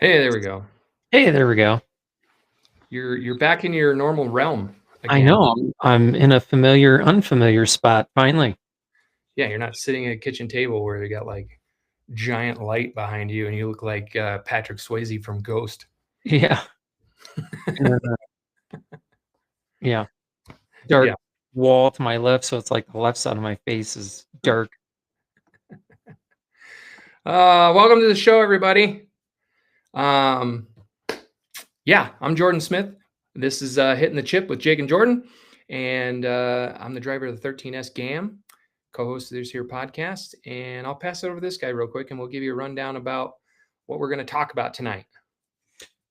Hey, there we go. Hey, there we go. You're back in your normal realm I again. know I'm in a familiar, unfamiliar spot finally. Yeah, you're not sitting at a kitchen table where they got like giant light behind you and you look like Patrick Swayze from Ghost. Yeah. And, yeah. Dark Yeah. wall to my left, so it's like the left side of my face is dark. Welcome to the show, everybody. Um, yeah, I'm Jordan Smith. This is Hitting the Chip with Jake and Jordan, and I'm the driver of the 13S GAM, co-host of this here podcast. And I'll pass it over to this guy real quick, and we'll give you a rundown about what we're going to talk about tonight.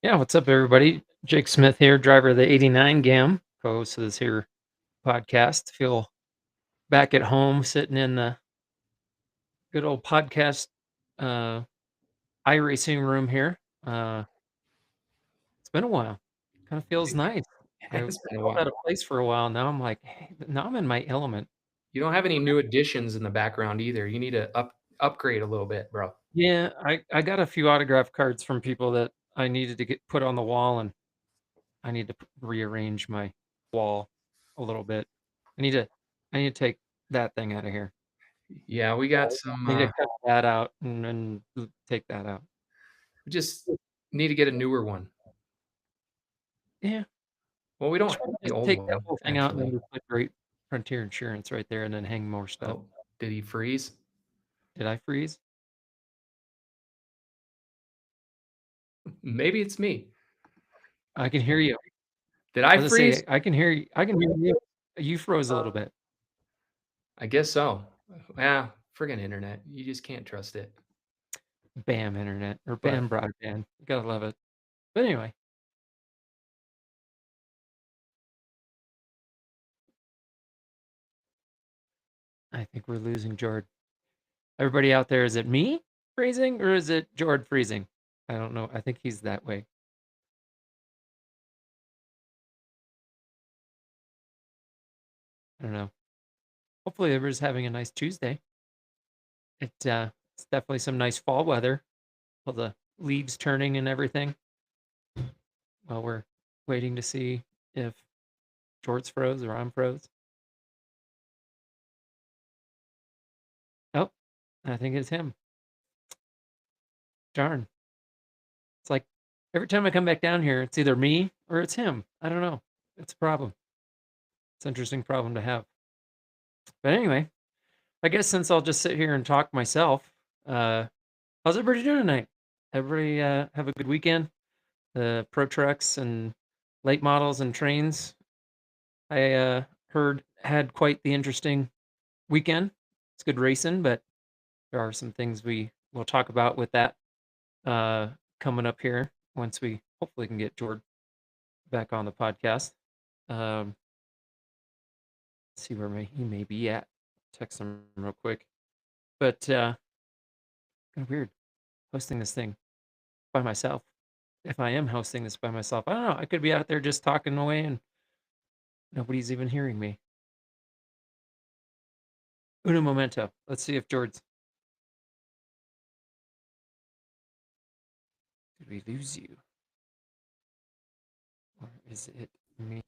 Yeah, what's up, everybody? Jake Smith here, driver of the 89 GAM, co-host of this here podcast. Feel back at home, sitting in the good old podcast iRacing room here. It's been a while. Kind of feels nice. I It's been a felt while. out of place for a while. Now I'm like, hey, now I'm in my element. You don't have any new additions in the background either. You need to upgrade a little bit, bro. Yeah, I got a few autograph cards from people that I needed to get put on the wall, and I need to rearrange my wall a little bit. I need to I need to take that thing out of here. Yeah, we got I need to some. cut that out and take that out. We just need to get a newer one. Yeah, Well, we don't just have the just old take that one whole thing out and then actually. just put Great Frontier Insurance right there, and then hang more stuff. Oh, did he freeze? Did I freeze? Maybe it's me. I can hear you. Did I I was gonna say freeze? I can hear you. I can hear you. You froze a little bit. I guess so. Yeah, friggin' internet. You just can't trust it. Bam internet or But bam broadband. You gotta love it. But anyway. I think we're losing Jord. Everybody out there, is it me freezing or is it Jord freezing? I don't know. I think he's that way. I don't know. Hopefully everybody's having a nice Tuesday. It's definitely some nice fall weather. All the leaves turning and everything. While we're waiting to see if Jord's froze or I'm froze. Oh, I think it's him. Darn. It's like every time I come back down here, it's either me or it's him. I don't know. It's a problem. It's an interesting problem to have. But anyway, I guess since I'll just sit here and talk myself, how's everybody doing tonight? Everybody have a good weekend? The pro trucks and late models and trains, I heard had quite the interesting weekend. It's good racing, but there are some things we will talk about with that uh, coming up here once we hopefully can get Jordan back on the podcast. Um, see where he may be at. Text him real quick. But kind of weird hosting this thing by myself. If I am hosting this by myself, I don't know. I could be out there just talking away and nobody's even hearing me. Uno momento. Let's see if George's. Did we lose you? Or is it me?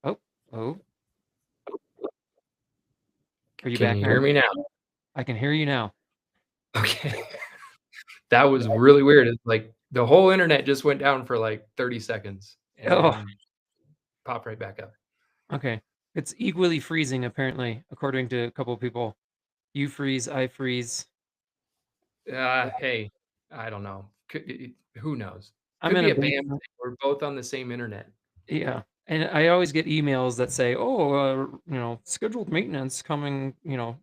Oh, oh. Are you can back you now? hear me now? I can hear you now. Okay. That was really weird. It's like the whole internet just went down for like 30 seconds and Oh, then popped right back up. okay. It's equally freezing, apparently, according to a couple of people. You freeze, I freeze. Hey, I don't know. Who knows? I'm Could in be a a BAM thing. basement. We're both on the same internet. Yeah. And I always get emails that say, "Oh, scheduled maintenance coming,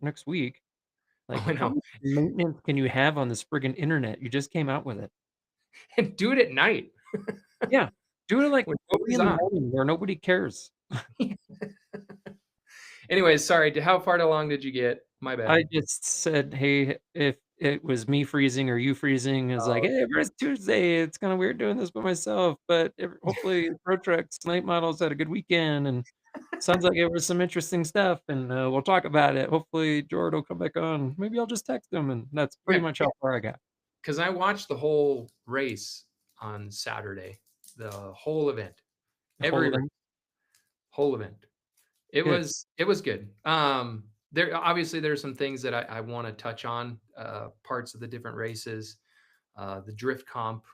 next week." Oh, Like, I how know. much maintenance can you have on this friggin' internet? You just came out with it. And do it at night Yeah. Do it like when 3 nobody's in the on. morning where nobody cares. Anyways, sorry. How far along did you get? My I bad. just said, "Hey, if it was me freezing or you freezing," it's like, Oh, "Hey, it's Tuesday. It's kinda weird doing this by myself, but hopefully Pro Trucks Night Models had a good weekend, and sounds like it was some interesting stuff, and, we'll talk about it. Hopefully Jordan will come back on. Maybe I'll just text him," and that's pretty yeah. much how far I got. because I watched the whole race on Saturday, the whole event, The whole every race, event? whole event. It Good. was it was good. There obviously there's some things that I want to touch on, parts of the different races, the drift comp,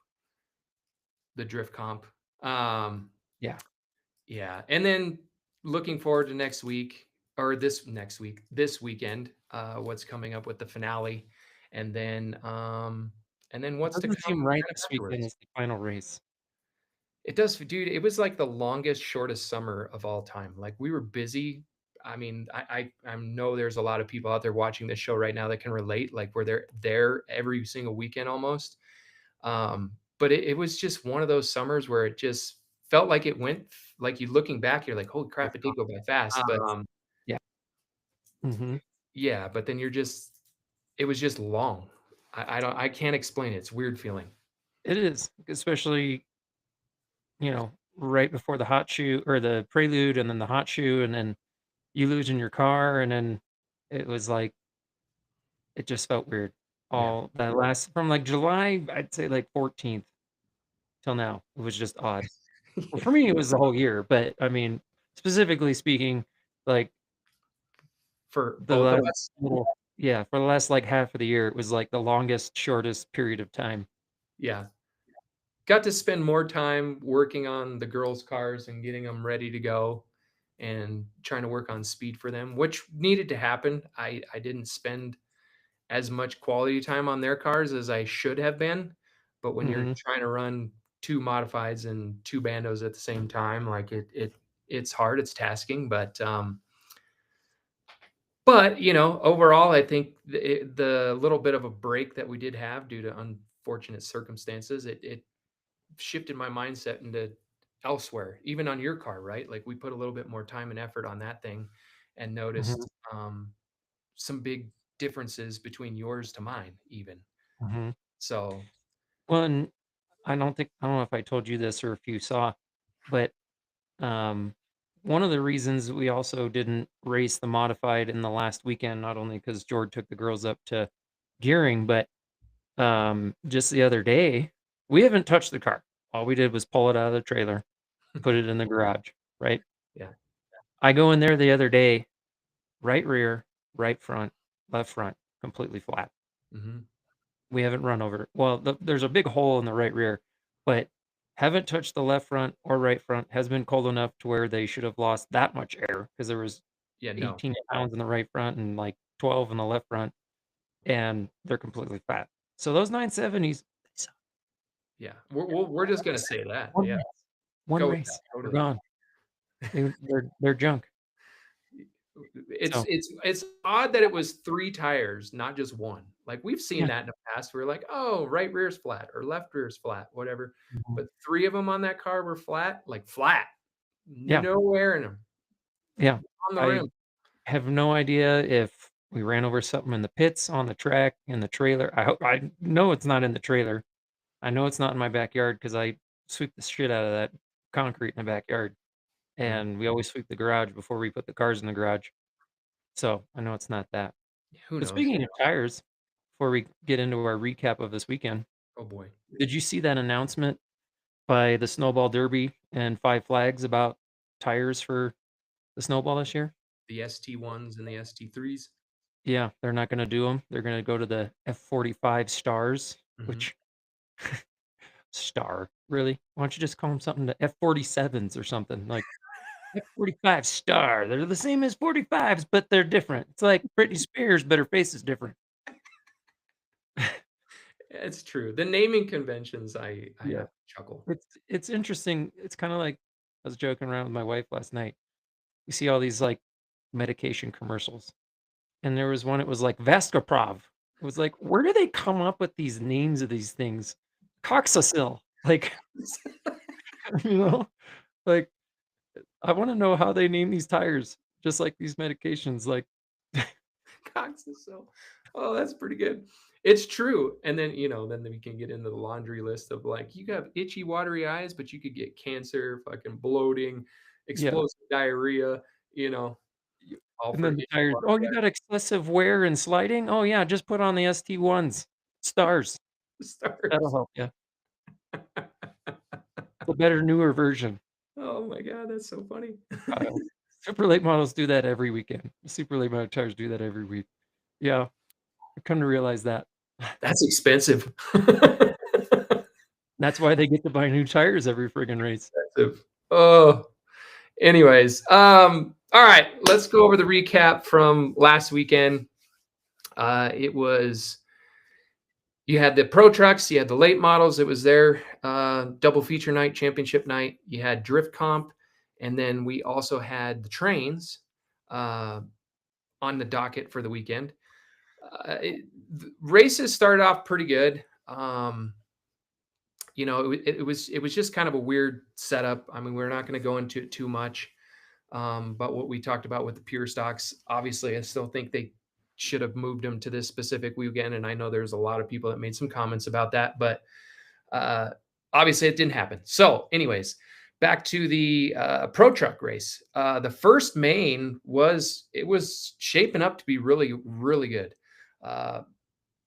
the drift comp. Um, Yeah. yeah, and then looking forward to next week or this weekend, what's coming up with the finale, and then It what's to doesn't come seem right kind of this weekend afterwards. is the final race. It does, dude. It was like the longest, shortest summer of all time. Like we were busy. I mean, I know there's a lot of people out there watching this show right now that can relate. Like where they're there every single weekend almost. But it was just one of those summers where it just felt like it went like you looking back, you're like, holy Real crap, it did fast. go by fast. But Yeah. Mhm. yeah, but then it was just long. I can't explain it. It's a weird feeling. It is, especially, right before the hot shoe or the prelude and then the hot shoe, and then you lose in your car, and then it was like it just felt weird. Yeah. All that last from, like, July, I'd say, like, 14th till now, it was just odd. Well, Yeah. for me, it was the whole year, but, I mean, specifically speaking, like, For the both of last us. little yeah, for the last, like, half of the year, it was, like, the longest, shortest period of time. Yeah. Got to spend more time working on the girls' cars and getting them ready to go and trying to work on speed for them, which needed to happen. I didn't spend as much quality time on their cars as I should have been, but when you're Mhm, trying to run 2 modifieds and 2 bandos at the same time, like it's hard, it's tasking, but, overall, I think the little bit of a break that we did have due to unfortunate circumstances, it shifted my mindset into elsewhere, even on your car, right? Like we put a little bit more time and effort on that thing and mhm, noticed some big differences between yours to mine, even. mhm. So, Well, and I don't know if I told you this or if you saw, but, um, one of the reasons we also didn't race the modified in the last weekend, not only because Jord took the girls up to gearing, but, just the other day, we haven't touched the car. All we did was pull it out of the trailer, put it in the garage, right? yeah. I go in there the other day, right rear, right front, left front, completely flat. Mhm. We haven't run over well, there's a big hole in the right rear, but haven't touched the left front or right front, has been cold enough to where they should have lost that much air because there was Yeah, no. 18 pounds in the right front and, like, 12 in the left front, and they're completely flat. So those 970s, they suck. Yeah. We're just gonna say that. One Yeah. race. One Go with that, race, they're totally. gone. They're junk. It's So, it's it's odd that it was 3 tires, not just 1. Like, we've seen yeah. that in the past. We're like, "Oh, right rear's flat or left rear's flat," whatever. Mhm. But 3 of them on that car were flat, like, flat. Yeah, No air in them yeah. on the I rim. have no idea if we ran over something in the pits, on the track, in the trailer. I know it's not in the trailer. I know it's not in my backyard because I sweep the shit out of that concrete in the backyard, Mm, and we always sweep the garage before we put the cars in the garage. So, I know it's not that. who But knows? speaking of tires, before we get into our recap of this weekend, Oh, boy. did you see that announcement by the Snowball Derby and Five Flags about tires for the snowball this year? The ST1s and the ST3s. Yeah, they're not gonna do them. 'Em. They're gonna go to the F45 Stars, Mhm. which Star, really? Why don't you just call them something to F47s or something, like, F45 Star. They're the same as 45s, but they're different. It's like Britney Spears, but her face is different. It's true. The naming conventions, I Yeah. have to chuckle. It's interesting. It's kinda like I was joking around with my wife last night. You see all these, like, medication commercials, and there was one, it was like Vascoprov. It was like, where do they come up with these names of these things? Coxacil, like, you know? Like, I wanna know how they name these tires, just like these medications, like Cox is so oh, that's pretty good. It's true, and then, then we can get into the laundry list of, like, you have itchy, watery eyes, but you could get cancer, fucking bloating, yeah. explosive diarrhea, you know, Y all and for then the itchy, tires, watery "Oh, you eyes. got excessive wear and sliding? Oh, yeah, just put on the ST1s, stars." stars. That'll help you. The better, newer version. Oh my god, that's so funny. Kyle. Super late models do that every weekend. Super late model tires do that every week. Yeah, I come to realize that. That's expensive. That's why they get to buy new tires every friggin' race. Expensive. Oh, anyways, all right, let's go over the recap from last weekend. It was you had the pro trucks, you had the late models. It was their double feature night, championship night. You had drift comp, and then we also had the trains on the docket for the weekend. The races started off pretty good. It was just kind of a weird setup. I mean, we're not going to go into it too much. But what we talked about with the pure stocks, obviously, I still think they should have moved them to this specific weekend. And I know there's a lot of people that made some comments about that, but uh, obviously it didn't happen. So, anyways, back to the pro truck race. The first main was shaping up to be really, really good. Uh,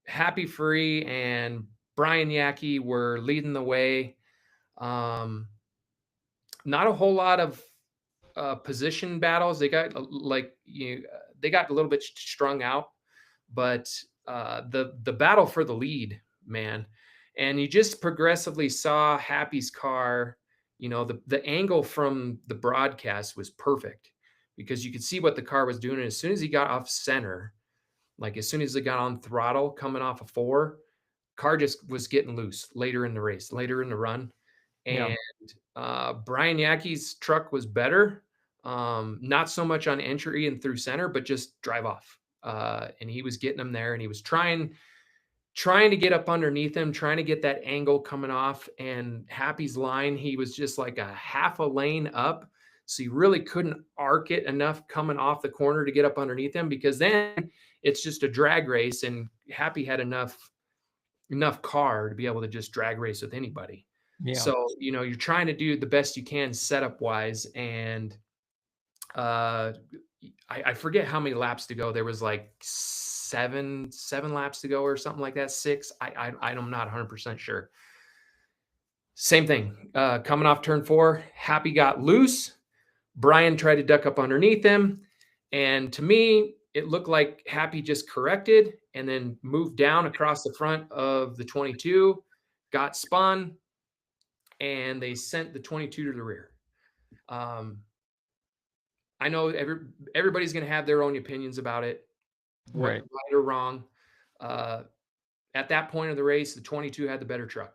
Happy Free and Brian Yackey were leading the way. Not a whole lot of position battles. They got they got a little bit strung out, but the battle for the lead, man, and you just progressively saw Happy's car. You know, the angle from the broadcast was perfect because you could see what the car was doing. And as soon as he got off center, like as soon as he got on throttle coming off of four, car just was getting loose later in the race, later in the run. Yeah. And Brian Yackey's truck was better. Not so much on entry and through center, but just drive off. And he was getting them there, and he was trying to get up underneath him, trying to get that angle coming off. And Happy's line, he was just like a half a lane up. So you really couldn't arc it enough coming off the corner to get up underneath him, because then it's just a drag race, and Happy had enough car to be able to just drag race with anybody. Yeah. So, you're trying to do the best you can setup wise. And I forget how many laps to go. There was like seven laps to go or something like that. Six. I'm not 100% sure. Same thing. Coming off turn four, Happy got loose. Brian tried to duck up underneath him. And to me, it looked like Happy just corrected and then moved down across the front of the 22, got spun, and they sent the 22 to the rear. I know everybody's going to have their own opinions about it, right or wrong. At that point of the race, the 22 had the better truck.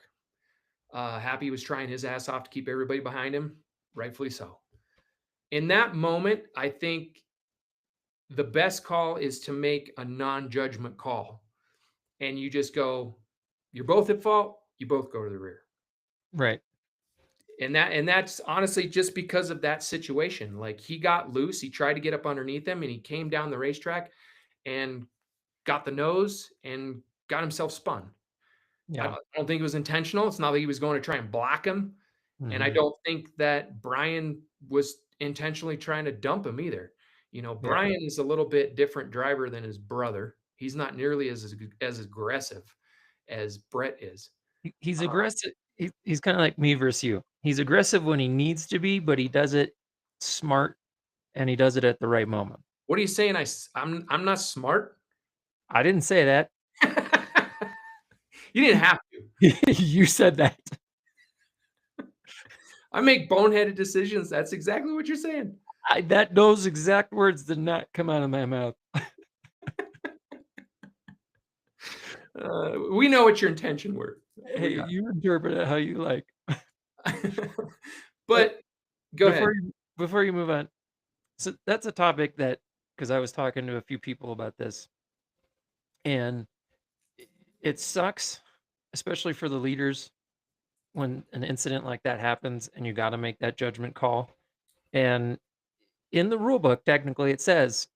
Happy was trying his ass off to keep everybody behind him, rightfully so. In that moment, I think the best call is to make a non-judgment call. And you just go, you're both at fault, you both go to the rear. Right. And that's honestly just because of that situation. Like, he got loose, he tried to get up underneath him, and he came down the racetrack and got the nose and got himself spun. Yeah. I don't think it was intentional. It's not like he was going to try and block him. Mm-hmm. And I don't think that Brian was intentionally trying to dump him either. Brian is a little bit different driver than his brother. He's not nearly as aggressive as Brett is. He's aggressive. He's kind of like me versus you. He's aggressive when he needs to be, but he does it smart, and he does it at the right moment. What are you saying? I'm not smart? I didn't say that. You didn't have to. You said that. I make boneheaded decisions. That's exactly what you're saying. Those exact words did not come out of my mouth. We know what your intention were. Hey, you interpret it how you like. But go ahead. Before you move on, so that's a topic that, because I was talking to a few people about this, and it sucks, especially for the leaders, when an incident like that happens and you got to make that judgment call. And in the rule book, technically, it says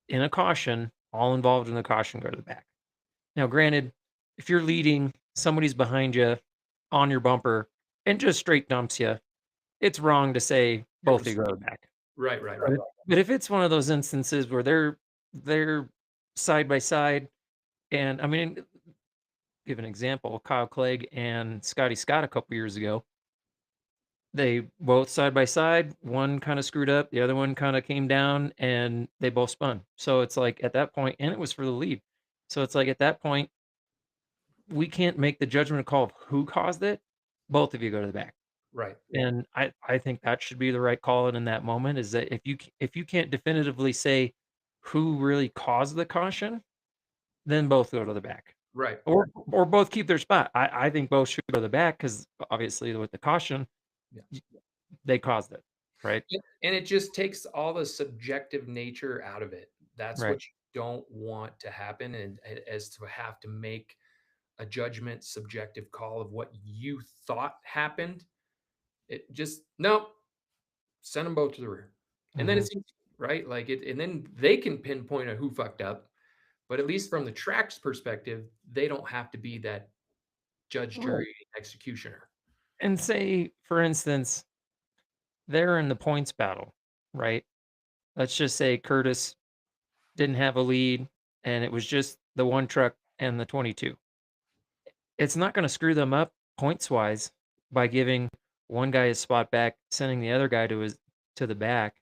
in a caution, all involved in the caution go to the back. Now, granted, if you're leading, somebody's behind you on your bumper and just straight dumps you, it's wrong to say both of you go to the back. Right. But if it's one of those instances where they're side by side, and I mean, give an example. Kyle Clegg and Scotty Scott a couple years ago. They both side by side. One kind of screwed up, the other one kind of came down, and they both spun. So it's like at that point, and it was for the lead. So it's like at that point, we can't make the judgment call of who caused it. Both of you go to the back. Right. And I think that should be the right call in that moment, is that if you can't definitively say who really caused the caution, then both go to the back. Right. Or both keep their spot. I think both should go to the back because obviously with the caution, Yeah. they caused it, right? And it just takes all the subjective nature out of it. That's Right. what you don't want to happen, and as to have to make a judgment subjective call of what you thought happened. It just no, send them both to the rear. And then Mhm. it's easy, right? Like it, and then they can pinpoint who fucked up. But at least from the track's perspective, they don't have to be that judge, Right. jury, executioner. And say, for instance, they're in the points battle, right? Let's just say Curtis didn't have a lead and it was just the one truck and the 22. It's not gonna screw them up points wise by giving one guy his spot back, sending the other guy to the back.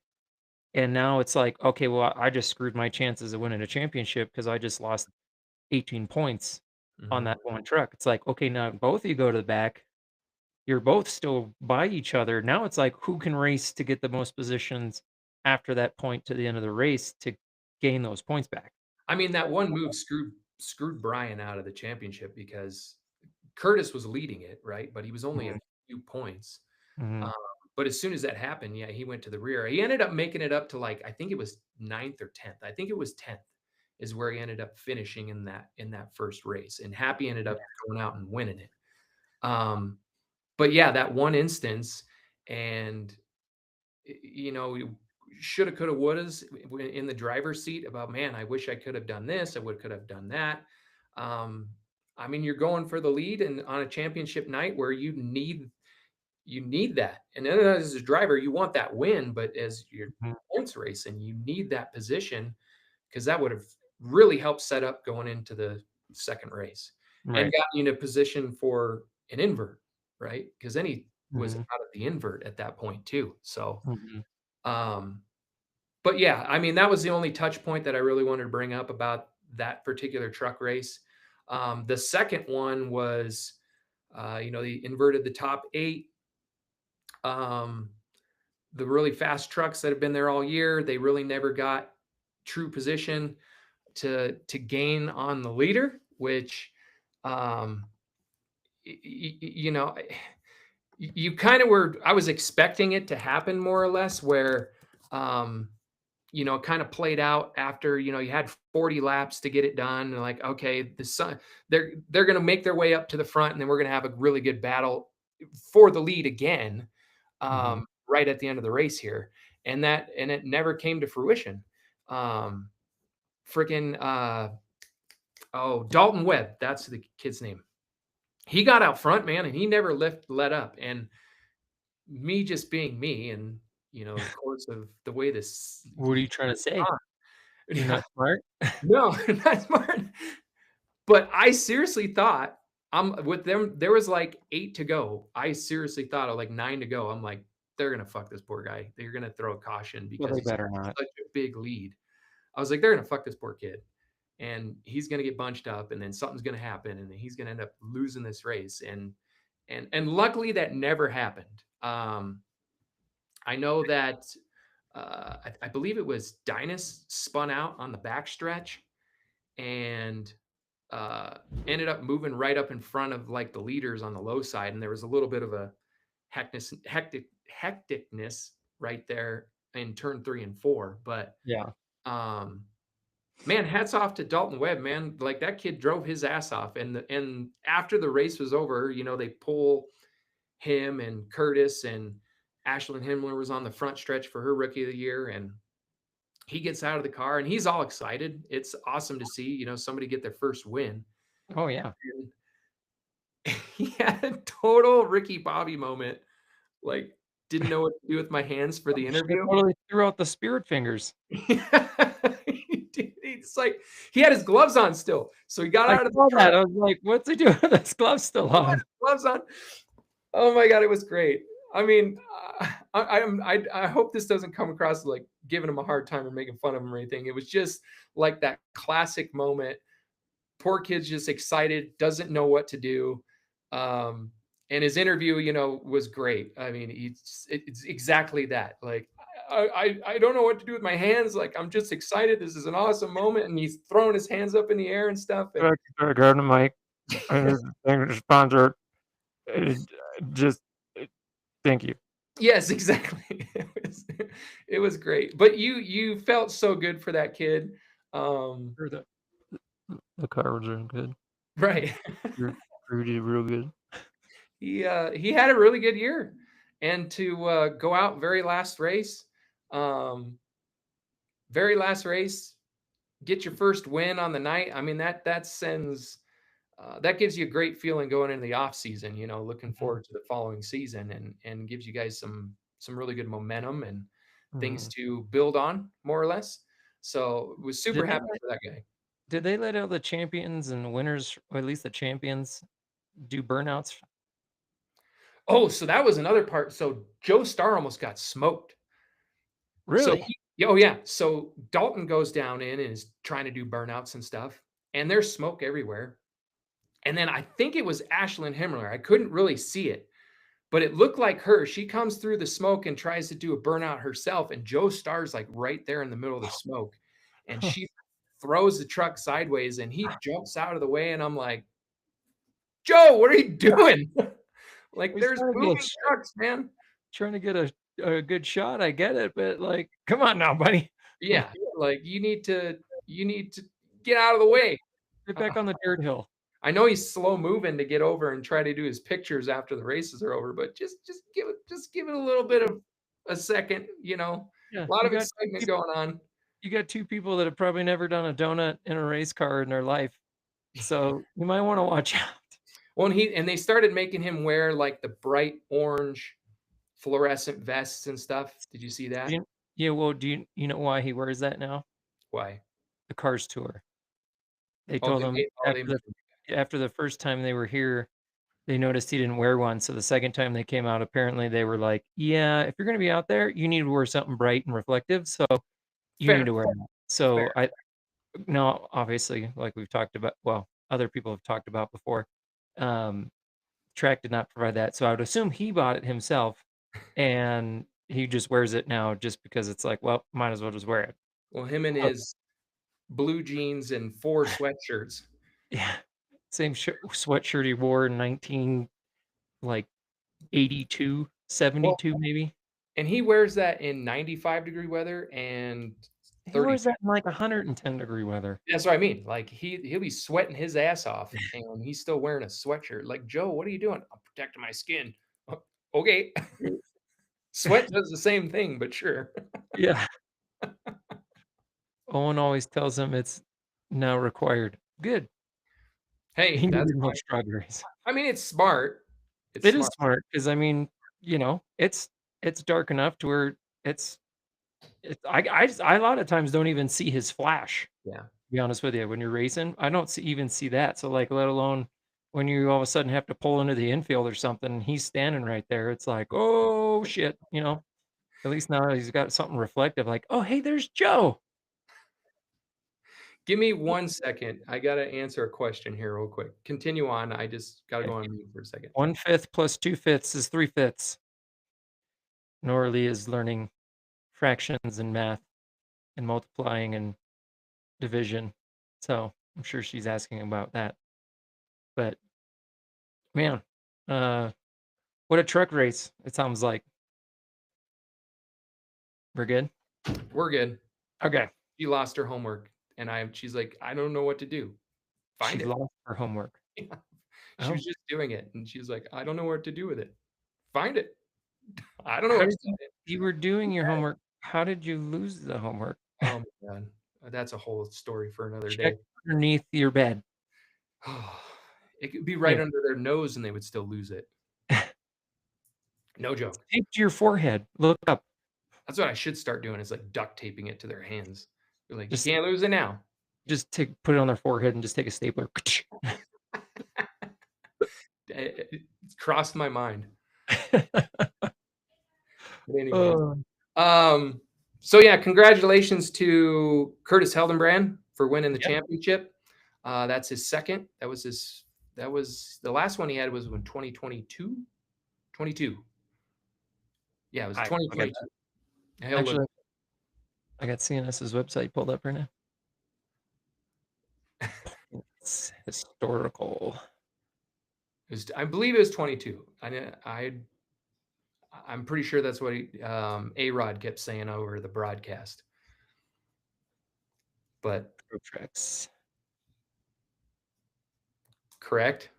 And now it's like, okay, well, I just screwed my chances of winning a championship because I just lost 18 points on Mhm. that one truck. It's like, okay, now both of you go to the back. You're both still by each other. Now it's like who can race to get the most positions after that point to the end of the race to gain those points back. I mean, that one move screwed Brian out of the championship because Curtis was leading it, right? But he was only a Mhm, few points. mhm. Um, but as soon as that happened, yeah, he went to the rear. He ended up making it up to like I think it was ninth or 10th. I think it was 10th is where he ended up finishing in that first race. And Happy ended Yeah. up going out and winning it. Um, but yeah, that one instance, and you know, shoulda, coulda, wouldas in the driver's seat about, man, I wish I could have done this. I would could have done that. Um, I mean, you're going for the lead and on a championship night where you need that. And then as a driver, you want that win, but as your Mhm. points racing, you need that position because that would have really helped set up going into the second race and Right. got you in a position for an invert, right? Because then he was Mhm, out of the invert at that point too. So, mhm. um, but yeah, I mean, that was the only touch point that I really wanted to bring up about that particular truck race. The second one was, they inverted the top eight. Um, the really fast trucks that have been there all year, they really never got true position to gain on the leader, which um, you know, you kind of were. I was expecting it to happen more or less, where um, it kind of played out after you had 40 laps to get it done. And like, okay, they're going to make their way up to the front, and then we're going to have a really good battle for the lead again, Mhm. right at the end of the race here, and it never came to fruition. Um, Freaking Dalton Webb, that's the kid's name. He got out front, man, and he never let up. And me just being me, and the course of the way this What are you trying to say? You're yeah, not smart? no, not smart. But I seriously thought I'm with them. There was like 8 to go. I seriously thought of like 9 to go. I'm like, they're gonna fuck this poor guy. They're gonna throw a caution Well, because they he's better not. such a big lead. I was like, they're gonna fuck this poor kid. And he's gonna get bunched up, and then something's gonna happen, and then he's gonna end up losing this race. And luckily that never happened. I know that I believe it was Dynas spun out on the backstretch and uh, ended up moving right up in front of like the leaders on the low side, and there was a little bit of a hecticness right there in turn 3 and 4. But Yeah. um, man, hats off to Dalton Webb, man. Like that kid drove his ass off, and after the race was over, they pull him and Curtis and Ashlyn Himmler was on the front stretch for her rookie of the year, and he gets out of the car and he's all excited. It's awesome to see, somebody get their first win. Oh, yeah. And he had a total Ricky Bobby moment. Like, didn't know what to do with my hands for the Should've interview. totally threw out the spirit fingers. He did. He's like, he had his gloves on still. So he got I out of the saw truck, that. I was like, "What's he doing with his gloves still on?" gloves on. Oh my God, it was great. I mean, I hope this doesn't come across like giving him a hard time or making fun of him or anything. It was just like that classic moment. Poor kid's just excited, doesn't know what to do. Um, and his interview, was great. I mean, it's exactly that. Like, I don't know what to do with my hands. Like, I'm just excited. This is an awesome moment, and he's throwing his hands up in the air and stuff. And Go to Mike. Sponsor. Just thank you. yes, exactly. It was great. But you felt so good for that kid. Um, Sure the car was doing good. right. Drew did real good. He had a really good year, and to go out um, very last race, get your first win on the night. I mean that sends that gives you a great feeling going into the off season. Looking Mhm, forward to the following season, and gives you guys some really good momentum and things mhm. to build on, more or less. So was super Did they happy let for that guy. did they let all the champions and winners, or at least the champions, do burnouts? Oh, so that was another part. So Joe Starr almost got smoked. So Really? oh yeah. So Dalton goes down in and is trying to do burnouts and stuff, and there's smoke everywhere. And then I think it was Ashlyn Himmler. I couldn't really see it, but it looked like her. She comes through the smoke and tries to do a burnout herself, and Joe Starr's like right there in the middle of the smoke, and she throws the truck sideways, and he jumps out of the way, and I'm like, Joe, what are you doing? Like, He's there's trying to get a moving trucks, man. trying to get a good shot, I get it, but, like, come on now, buddy. Yeah, like you need to get out of the way. Get Uh, back on the dirt hill. I know he's slow moving to get over and try to do his pictures after the races are over, but just give it a little bit of a second, Yeah, a lot of excitement going on. you got 2 people that have probably never done a donut in a race car in their life, so you might wanna watch out. Well, and they started making him wear like the bright orange fluorescent vests and stuff. Did you see Do that? you Yeah, well, do you know why he wears that now? Why? The Cars Tour. They Oh, told him they after the first time they were here, they noticed he didn't wear one, so the second time they came out, apparently they were like, "Yeah, if you're gonna be out there, you need to wear something bright and reflective, so you need fair, to wear that." fair. So I now, obviously, like we've talked about, well, other people have talked about before, um, Track did not provide that, so I would assume he bought it himself, and he just wears it now just because it's like, well, might as well just wear it. Well, him and Oh, his blue jeans and 4 sweatshirts. yeah, same sweatshirt he wore in 19, like, 82, Well, 72 maybe. and he wears that in 95-degree weather and He wears 32. that in, like, 110-degree weather. That's what I mean. Like he'll be sweating his ass off and he's still wearing a sweatshirt. Like, Joe, what are you doing? I'm protecting my skin. Okay. Sweat does the same thing, but sure. Yeah. Owen always tells him it's now required. Good. Hey, He that's needed more fine. strawberries. I mean, it's smart. It's It is smart. smart because I mean, it's dark enough to where it's I a lot of times don't even see his flash, Yeah. to be honest with you, when you're racing, I don't even see that, so, like, let alone when you all of a sudden have to pull into the infield or something, and he's standing right there, it's like, "Oh, shit," you know? At least now he's got something reflective like, "Oh, hey, there's Joe." Give me 1 second. I gotta answer a question here real quick. Continue on. I just gotta go Okay. on mute for a second. 1/5 plus 2/5 is 3/5. Norley is learning fractions and math and multiplying and division, so I'm sure she's asking about that. But, man, uh, what a truck race it sounds like. We're good? We're good. Okay. She lost her homework and she's like, I don't know what to do. She Find it. lost her homework. She was Oh, just doing it and she's like, I don't know what to do with it. Find it. I don't know how what did to do with you were doing your homework, how did you lose the homework? it. Oh my God. That's a whole story for another Check day. underneath your bed. It could be right Here. under their nose and they would still lose it. No It's joke. taped to your forehead. Look up. That's what I should start doing is like duct taping it to their hands. Be like, you Just can't lose it now. just put it on their forehead and just take a stapler. It crossed my mind. But anyways, Oh, um, so yeah, congratulations to Curtis Heldenbrand for winning the yep. championship. That's his second. That was the last one he had was in 2022. 22. Yeah, it was I got 2022. He'll look. actually I got CNS's website pulled up right now. It's historical. I believe it was 22. I'm pretty sure that's what A-Rod kept saying over the broadcast. But Pro Tracks correct,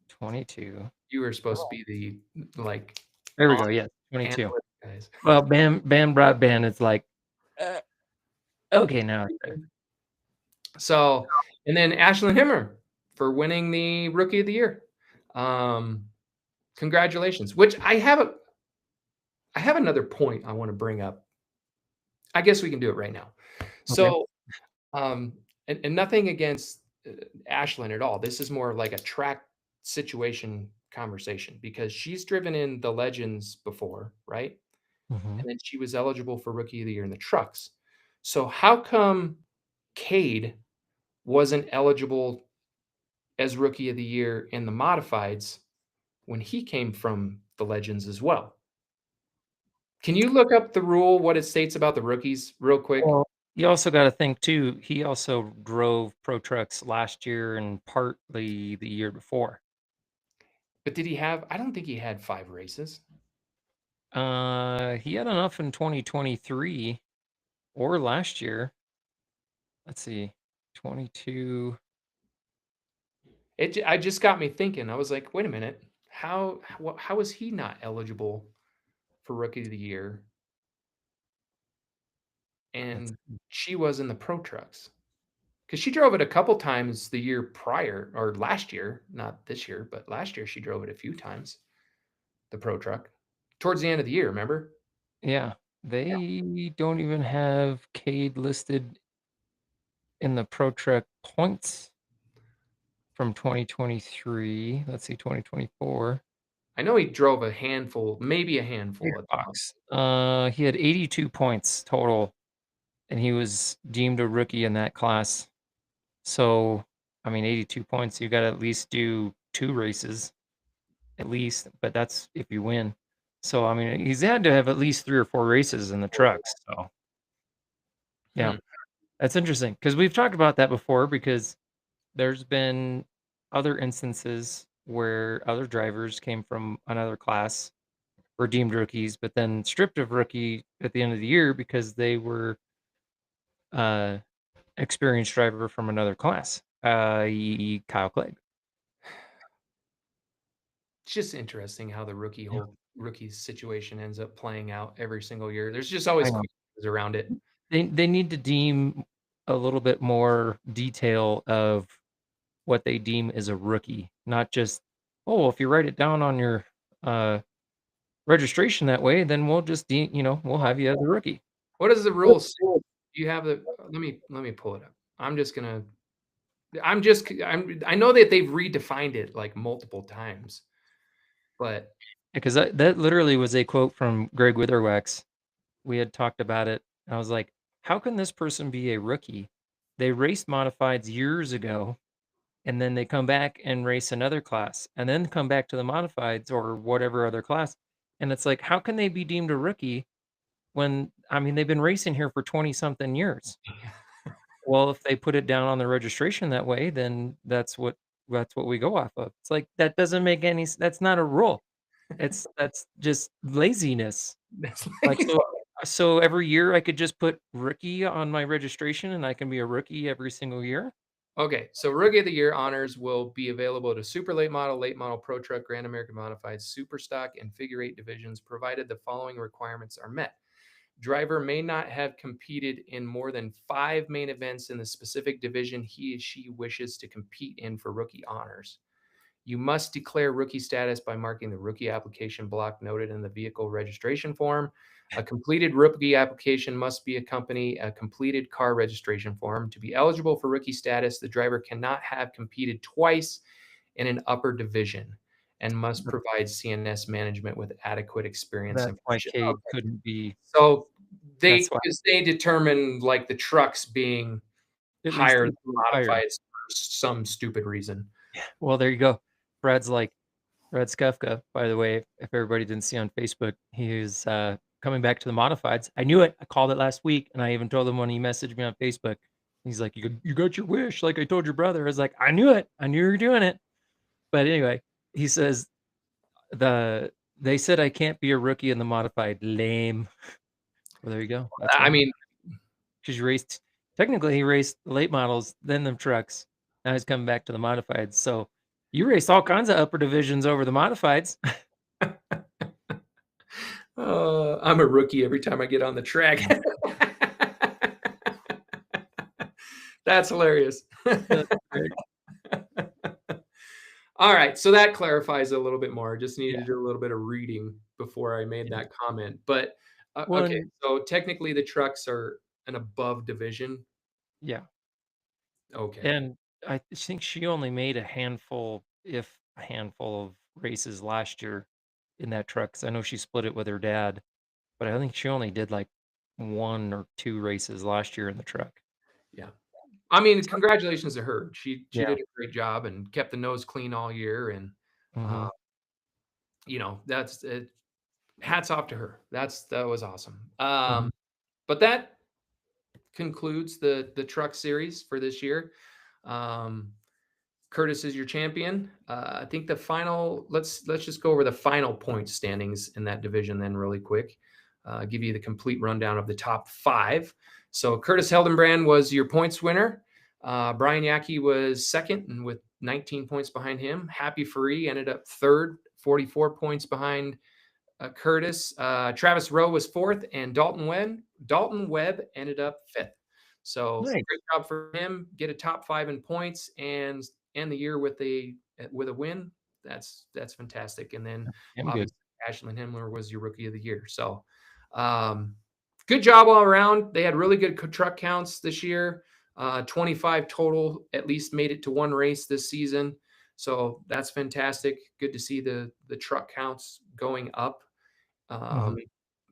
22. you were supposed to be the like There we on go. Yes, 22. analyst guys. Well, Bam Broadband. It's like, okay, now it's there. So, and then Ashlyn Himmer for winning the Rookie of the Year. Congratulations. Which I have another point I want to bring up. I guess we can do it right now. Okay. So, and nothing against Ashlyn at all. This is more like a track situation conversation because she's driven in the Legends before, right? Mhm. And then she was eligible for Rookie of the Year in the trucks. So how come Cade wasn't eligible as Rookie of the Year in the modifieds when he came from the Legends as well? Can you look up the rule, what it states about the rookies real quick? Well, you also got to think too. He also drove Pro Trucks last year and partly the year before. But did he have I don't think he had 5 races. He had enough in 2023 or last year. Let's see, 22. I just got me thinking. I was like, "Wait a minute. How is he not eligible for Rookie of the Year Let's and she was in the Pro Trucks?" Because she drove it a couple times the year prior or last year, not this year, but last year she drove it a few times, the Pro Truck, towards the end of the year, remember? Yeah, they don't even have Cade listed in the Pro Truck points from 2023. Let's see, 2024. I know he drove a handful, maybe a handful at the most. Box. He had 82 points total, and he was deemed a rookie in that class. So, I mean, 82 points, you got to at least do 2 races, at least, but that's if you win. So, I mean, he's had to have at least 3 or 4 races in the trucks. So, yeah, Hmm. that's interesting because we've talked about that before because there's been other instances where other drivers came from another class were deemed rookies, but then stripped of rookie at the end of the year because they were uh experienced driver from another class, i.e. Kyle Clegg. It's just interesting how the Yeah, rookie situation ends up playing out every single year. There's just I always know. questions around it. They need to deem a little bit more detail of what they deem as a rookie, not just, oh, well, if you write it down on your uh registration that way, then we'll just we'll have you as a rookie. What does the rule say? You have the let me pull it up. I know that they've redefined it like multiple times, but Because that literally was a quote from Greg Witherwax. We had talked about it. I was like, how can this person be a rookie? They raced modifieds years ago, and then they come back and race another class, and then come back to the modifieds or whatever other class. And it's like, how can they be deemed a rookie when, I mean, they've been racing here for 20 something years? Well, if they put it down on the registration that way, then that's what we go off of. It's like that doesn't make that's not a rule. That's just laziness. that's Like, like so every year I could just put rookie on my registration and I can be a rookie every single year? okay. So Rookie of the Year honors will be available to super late model, Pro Truck, Grand American Modified, Super Stock, and Figure Eight divisions, provided the following requirements are met. Driver may not have competed in more than 5 main events in the specific division he or she wishes to compete in for rookie honors. You must declare rookie status by marking the rookie application block noted in the vehicle registration form. A completed rookie application must be accompany a completed car registration form. To be eligible for rookie status, the driver cannot have competed twice in an upper division and must provide CNS management with adequate experience That's why information. Cade Okay. couldn't be. So That's why because they determine like the trucks being at least higher than equally higher. modifieds for some stupid reason. Well, there you go. Brad's like Brad Skefka, by the way, if everybody didn't see on Facebook, he is coming back to the modifieds. I knew it. I called it last week, and I even told him when he messaged me on Facebook. He's like, "You got your wish, like I told your brother." I was like, "I knew it. I knew you were doing it." But anyway, he says they said I can't be a rookie in the modified. Lame. Well, there you go. That's I why. mean, Because you raced, technically, he raced the late models, then the trucks. Now he's coming back to the modifieds. So you raced all kinds of upper divisions over the modifieds. I'm a rookie every time I get on the track. That's hilarious. That's great. All right, so that clarifies a little bit more. Just needed Yeah. to do a little bit of reading before I made that comment. But okay, One, so technically the trucks are an above division. yeah. Okay. And I think she only made a handful, if a handful of races last year in that truck. 'Cause I know she split it with her dad, but I think she only did like 1 or 2 races last year in the truck. Yeah. I mean, So, congratulations to her. She yeah. did a great job and kept the nose clean all year, and Hmm. uh, that's it. Hats off to her. That was awesome. Hmm. But that concludes the truck series for this year. Um, Curtis is your champion. I think the final. Let's just go over the final point standings in that division then really quick. Give you the complete rundown of the top 5. So Curtis Heldenbrand was your points winner. Brian Yackey was second and with 19 points behind him. Happy Free ended up third, 44 points behind Curtis. Travis Rowe was fourth, and Dalton Webb ended up fifth. So Nice. great job for him. Get a top 5 in points and end the year with a win. That's fantastic. And then Damn good. obviously Ashlyn Himmler was your rookie of the year. So good job all around. They had really good truck counts this year. 25 total at least made it to one race this season. So that's fantastic. Good to see the truck counts going up. Hmm. Um,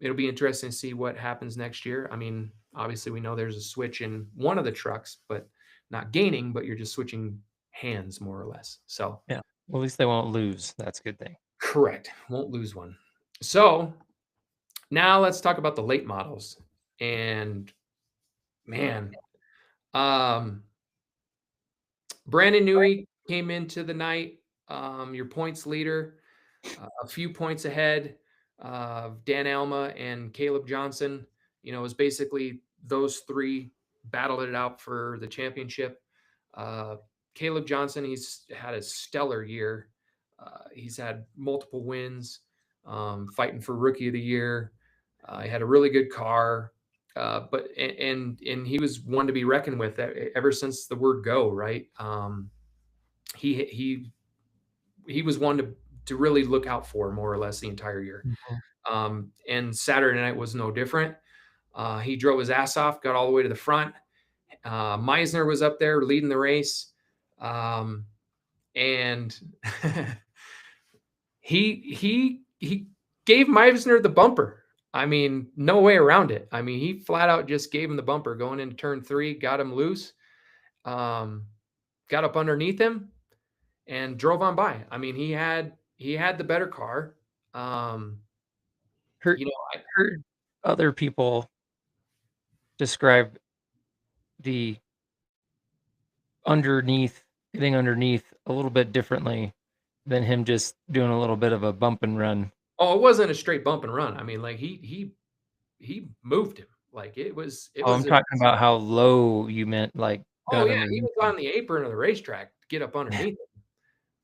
it'll be interesting to see what happens next year. I mean, obviously, we know there's a switch in one of the trucks, but not gaining, but you're just switching hands more or less. So, Yeah. Well, at least they won't lose. That's a good thing. correct. Won't lose one. So, now let's talk about the late models. And man, um, Brandon Newey came into the night, your points leader, a few points ahead of Dan Alma and Caleb Johnson. It was basically those 3 battled it out for the championship. Uh, Caleb Johnson, he's had a stellar year. He's had multiple wins, fighting for Rookie of the Year. He had a really good car, but and he was one to be reckoned with ever since the word go. Right, he he was one to really look out for more or less the entire year. Mhm. And Saturday night was no different. He drove his ass off, got all the way to the front. Meisner was up there leading the race, and he gave Meisner the bumper. I mean, no way around it. I mean, he flat out just gave him the bumper going into turn 3, got him loose, um, got up underneath him, and drove on by. I mean, he had the better car. Um, Heard you know, heard other people describe the underneath, getting underneath a little bit differently than him just doing a little bit of a bump and run. oh, it wasn't a straight bump and run. I mean, like he moved him. Like it was it Oh, was I'm a talking about how low you meant, like, oh got yeah, he underneath was him. on the apron of the racetrack to get up underneath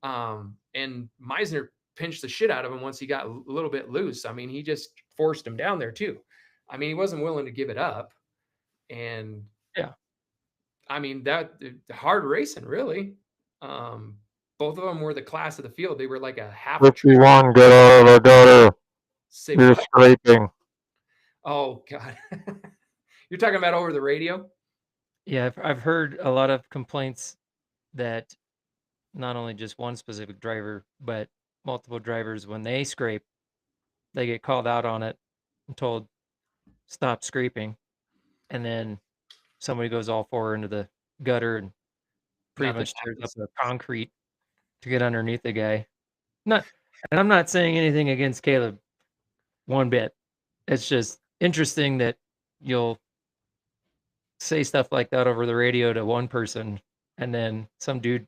him. And Meisner pinched the shit out of him once he got a little bit loose. I mean, he just forced him down there too. I mean, he wasn't willing to give it up. And Yeah. I mean that hard racing really. Um, both of them were the class of the field. They were like a half a 51, get out of the gutter. say You're what? scraping. Oh God. You're talking about over the radio? Yeah, I've heard a lot of complaints that not only just one specific driver, but multiple drivers, when they scrape, they get called out on it and told, stop scraping. And then somebody goes all four into the gutter and pretty Nothing much tears up happens. the concrete to get underneath the guy. Not, and I'm not saying anything against Caleb one bit. It's just interesting that you'll say stuff like that over the radio to one person, and then some dude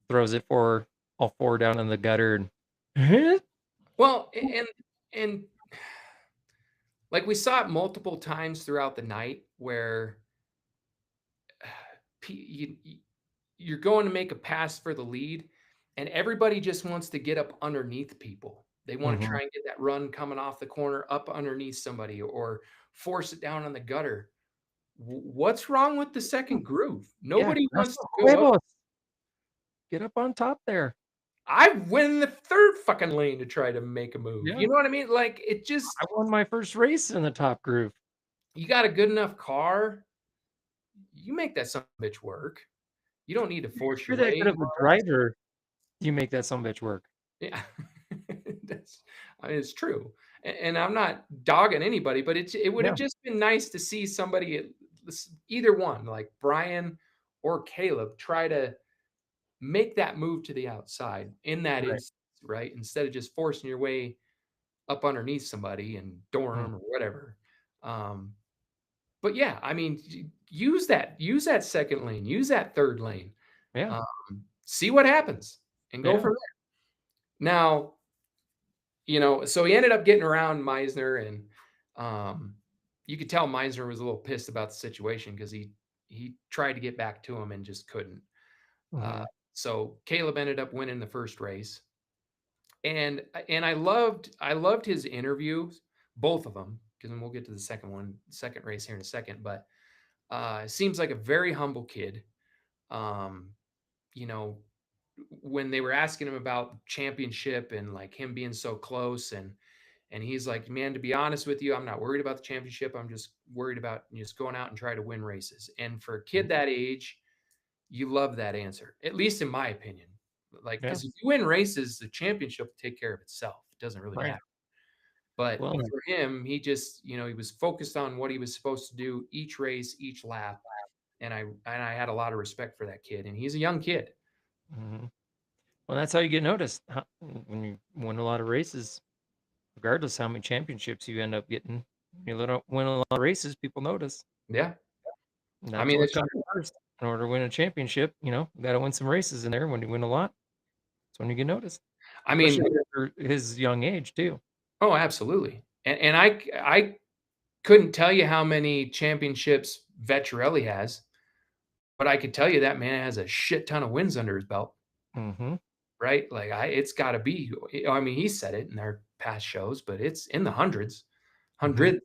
throws it for all four down in the gutter. And Well, and like we saw it multiple times throughout the night where you're going to make a pass for the lead, and everybody just wants to get up underneath people. They want to Mhm. try and get that run coming off the corner up underneath somebody or force it down on the gutter. What's wrong with the second groove? Yeah, Nobody that's wants the to go up. huevos. Get up on top there. I went in the third fucking lane to try to make a move. Yeah. You know what I mean? Like it just I won my first race in the top groove. you got a good enough car, you make that son of a bitch work. You don't need to force You're your that way. good of a driver, you make that sumbitch work. Yeah, I mean, it's true, and I'm not dogging anybody, but it would have Yeah. just been nice to see somebody, either one, like Brian or Caleb, try to make that move to the outside in that Right. instance, right? Instead of just forcing your way up underneath somebody and dooring Mm. them or whatever. But yeah, I mean, use that second lane, use that third lane, Yeah. see what happens, and go Yeah. from there. Now, so he ended up getting around Meisner, and you could tell Meisner was a little pissed about the situation because he tried to get back to him and just couldn't. Mhm. So Caleb ended up winning the first race, and I loved his interviews, both of them, because we'll get to the second race here in a second. But it seems like a very humble kid. Um, you know, when they were asking him about championship and like him being so close, and he's like, man, to be honest with you, I'm not worried about the championship. I'm just worried about just going out and try to win races. And for a kid that age, you love that answer, at least in my opinion. Like, Yeah. because if you win races, the championship will take care of itself. It doesn't really Right. matter. But Well, for him, he just, he was focused on what he was supposed to do each race, each lap. And I had a lot of respect for that kid. And he's a young kid. mhm. Well, that's how you get noticed. When you win a lot of races, regardless how many championships you end up getting, you win a lot of races, people notice. Yeah. And I that's mean, what it's comes true. first. In order to win a championship, you got to win some races in there. When you win a lot, that's when you get noticed. I mean, Especially at his young age, too. oh, absolutely. And I couldn't tell you how many championships Vettorelli has, but I could tell you that man has a shit ton of wins under his belt, Mm-hmm. right? Like it's got to be. I mean, he said it in our past shows, but it's in the hundreds, hundreds.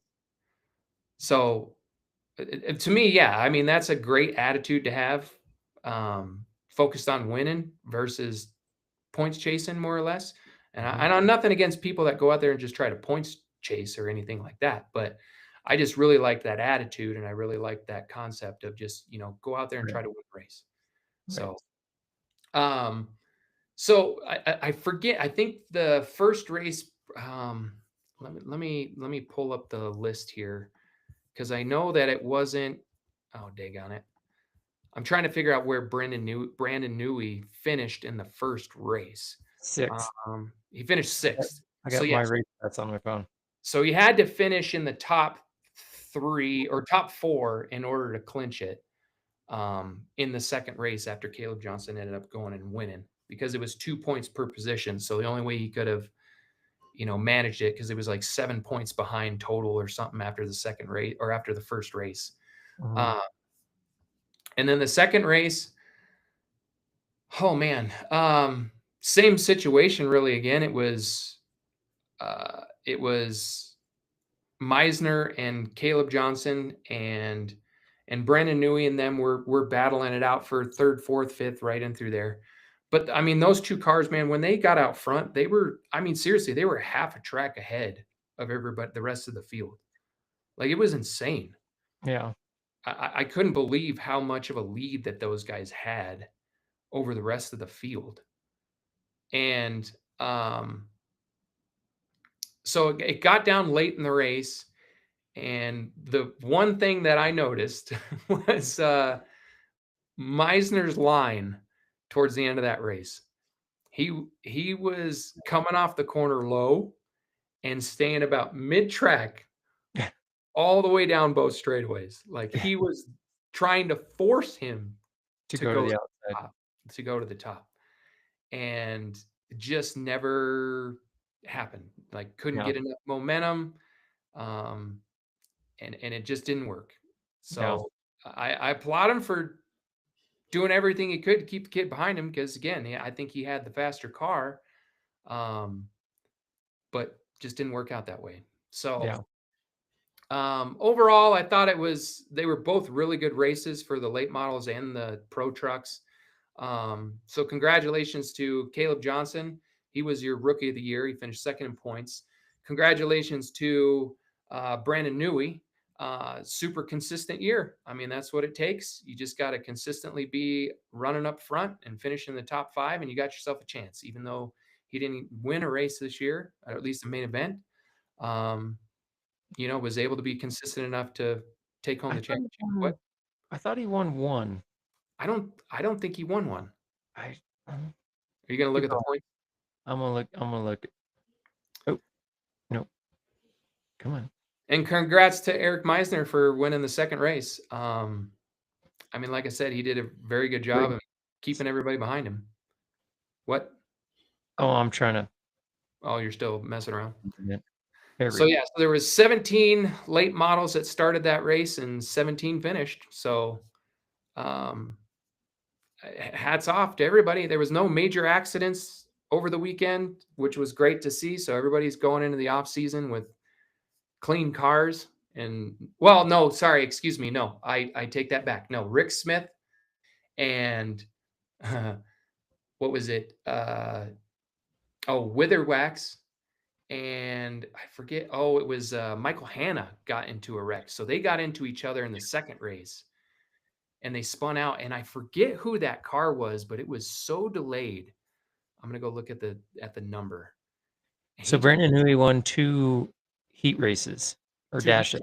So to me, yeah, I mean that's a great attitude to have, focused on winning versus points chasing, more or less. And I'm nothing against people that go out there and just try to points chase or anything like that, but I just really like that attitude, and I really like that concept of just go out there and Right. try to win a race. Right. So, um, so I forget. I think the first race. Let me pull up the list here because I know that it wasn't. Oh, dag on it! I'm trying to figure out where Brandon Newey finished in the first race. 6. He finished sixth. I So got my yes, race stats on my phone. so he had to finish in the top 3 or top 4 in order to clinch it, in the second race after Caleb Johnson ended up going and winning because it was 2 points per position. So the only way he could have, managed it, because it was like 7 points behind total or something after the second race or after the first race. Mhm. And then the second race, oh man, same situation really. Again, it was Meisner and Caleb Johnson and Brandon Newey and them were battling it out for third, fourth, fifth, right in through there. But I mean, those two cars, man, when they got out front, they were, I mean, seriously, they were half a track ahead of everybody, the rest of the field. Like, it was insane. Yeah. I couldn't believe how much of a lead that those guys had over the rest of the field. And so it got down late in the race. And the one thing that I noticed was Meisner's line towards the end of that race. He was coming off the corner low and staying about mid-track all the way down both straightaways. Like, he was trying to force him To to go to go the to outside. the top, to go to the top. And it just never happened. Like, couldn't Yeah. get enough momentum. And it just didn't work. Yeah. So I applaud him for doing everything he could to keep the kid behind him because, again, I think he had the faster car, but just didn't work out that way. So Yeah. overall, I thought they were both really good races for the late models and the pro trucks. So congratulations to Caleb Johnson. He was your rookie of the year. He finished second in points. Congratulations to Brandon Newey. Super consistent year. I mean, that's what it takes. You just got to consistently be running up front and finish in the top 5, and you got yourself a chance, even though he didn't win a race this year, or at least the main event. Was able to be consistent enough to take home the championship. What? I thought he won one. I don't think he won one. I Are you going to look at the points? I'm gonna look. Oh, no. Come on. And congrats to Eric Meisner for winning the second race. I mean, like I said, he did a very good job of keeping everybody behind him. What? Oh, I'm trying to. Oh, you're still messing around. So yeah, so there was 17 late models that started that race and 17 finished. So hats off to everybody. There was no major accidents over the weekend, which was great to see. So everybody's going into the off season with clean cars. And well, no, sorry, excuse me. No, I take that back. No, Rick Smith and what was it? Witherwax. And I forget. Oh, it was Michael Hanna got into a wreck. So they got into each other in the second race and they spun out. And I forget who that car was, but it was so delayed. I'm going to go look at the number. So Brandon Newey won 2 heat races or dashes.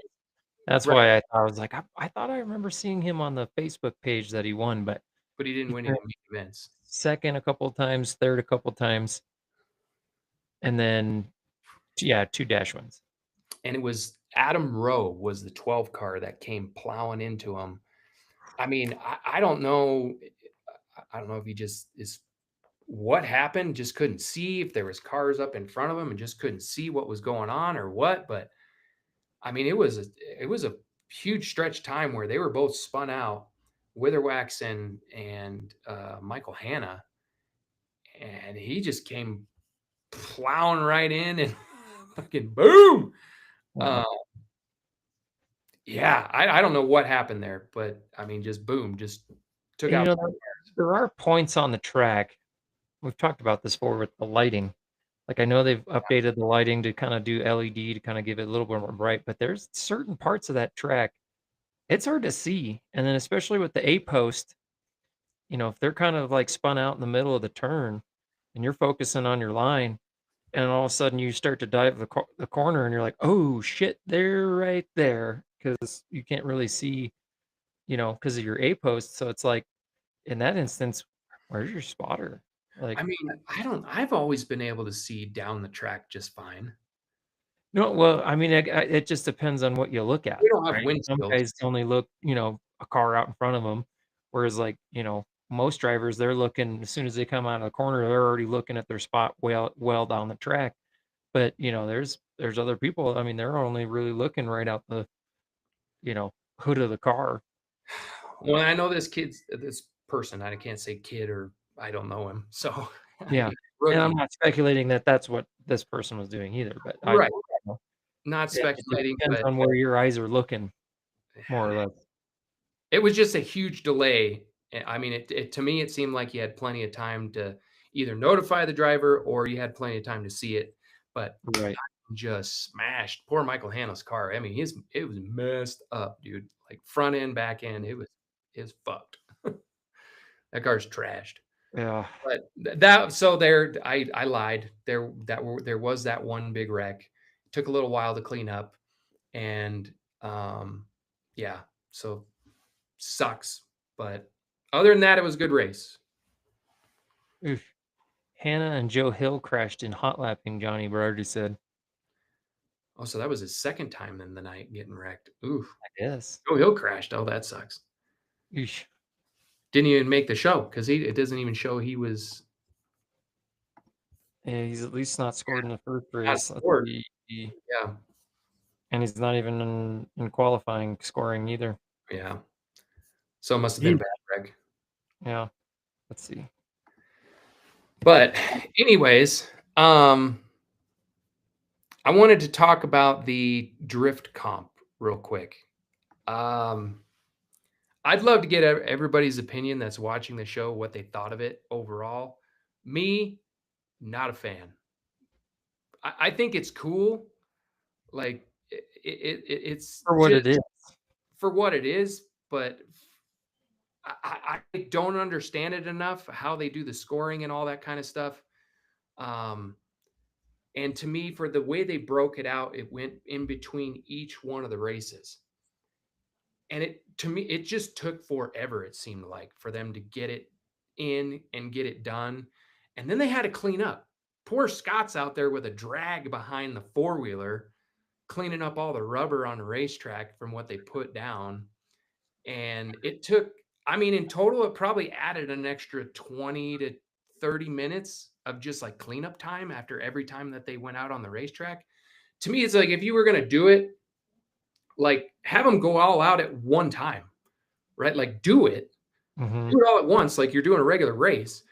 That's Right. why I was like, I thought I remember seeing him on the Facebook page that he won, but he didn't win any events. Second a couple times, third a couple times, and then 2 dash wins. And it was Adam Rowe was the 12 car that came plowing into him. I mean, I don't know. I don't know if he just is what happened, just couldn't see if there was cars up in front of him and just couldn't see what was going on or what. But I mean, it was a huge stretch time where they were both spun out, Witherwax and Michael Hanna, and he just came plowing right in and fucking boom. Wow. Yeah, I don't know what happened there, but I mean, just boom, just took out. There are points on the track. We've talked about this before with the lighting. Like, I know they've updated the lighting to kind of do LED to kind of give it a little bit more bright, but there's certain parts of that track, it's hard to see. And then especially with the A post, if they're kind of like spun out in the middle of the turn and you're focusing on your line, and all of a sudden you start to dive the corner and you're like, oh shit, they're right there, because you can't really see, because of your A post. So it's like, in that instance, where's your spotter? Like, I mean, I've always been able to see down the track just fine. no, well, I mean, it just depends on what you look at. We don't have Right? Some windshields. guys only look, a car out in front of them, whereas like, most drivers, they're looking as soon as they come out of the corner, they're already looking at their spot well down the track. But there's other people. I mean, they're only really looking right out the, hood of the car. Well, I know this person. I can't say kid or I don't know him. So Yeah, and I'm not speculating that that's what this person was doing either. But right, I, not speculating. Depends But on where your eyes are looking, more or less. it was just a huge delay I mean, it to me, it seemed like you had plenty of time to either notify the driver or you had plenty of time to see it, but Right. just smashed poor Michael Hanna's car. I mean, it was messed up, dude. Like front end, back end, it was fucked. That car's trashed. Yeah. But that so there I lied. There was that one big wreck. It took a little while to clean up and yeah, so sucks. But other than that, it was a good race. Oof. Hannah and Joe Hill crashed in hot lapping, Johnny Berardi said. Oh, so that was his second time in the night getting wrecked. Oof. I guess. Oh, Hill crashed. Oh, that sucks. Oof. Didn't even make the show because it doesn't even show he was Yeah, he's at least not scored in the first race. Let's scored. see. Yeah. And he's not even in qualifying scoring either. Yeah. So it must have been a bad wreck. Yeah. Let's see. But anyways, I wanted to talk about the drift comp real quick. I'd love to get everybody's opinion that's watching the show, what they thought of it overall. Me, not a fan. I think it's cool. Like it's For what just it is. for what it is, but I don't understand it enough how they do the scoring and all that kind of stuff. And to me, for the way they broke it out, it went in between each one of the races. And to me, it just took forever, it seemed like, for them to get it in and get it done. And then they had to clean up. Poor Scott's out there with a drag behind the four-wheeler, cleaning up all the rubber on the racetrack from what they put down. And it took, I mean, in total, it probably added an extra 20 to 30 minutes of just like cleanup time after every time that they went out on the racetrack. To me, it's like if you were going to do it, like have them go all out at one time, right? Like do it all at once, like you're doing a regular race,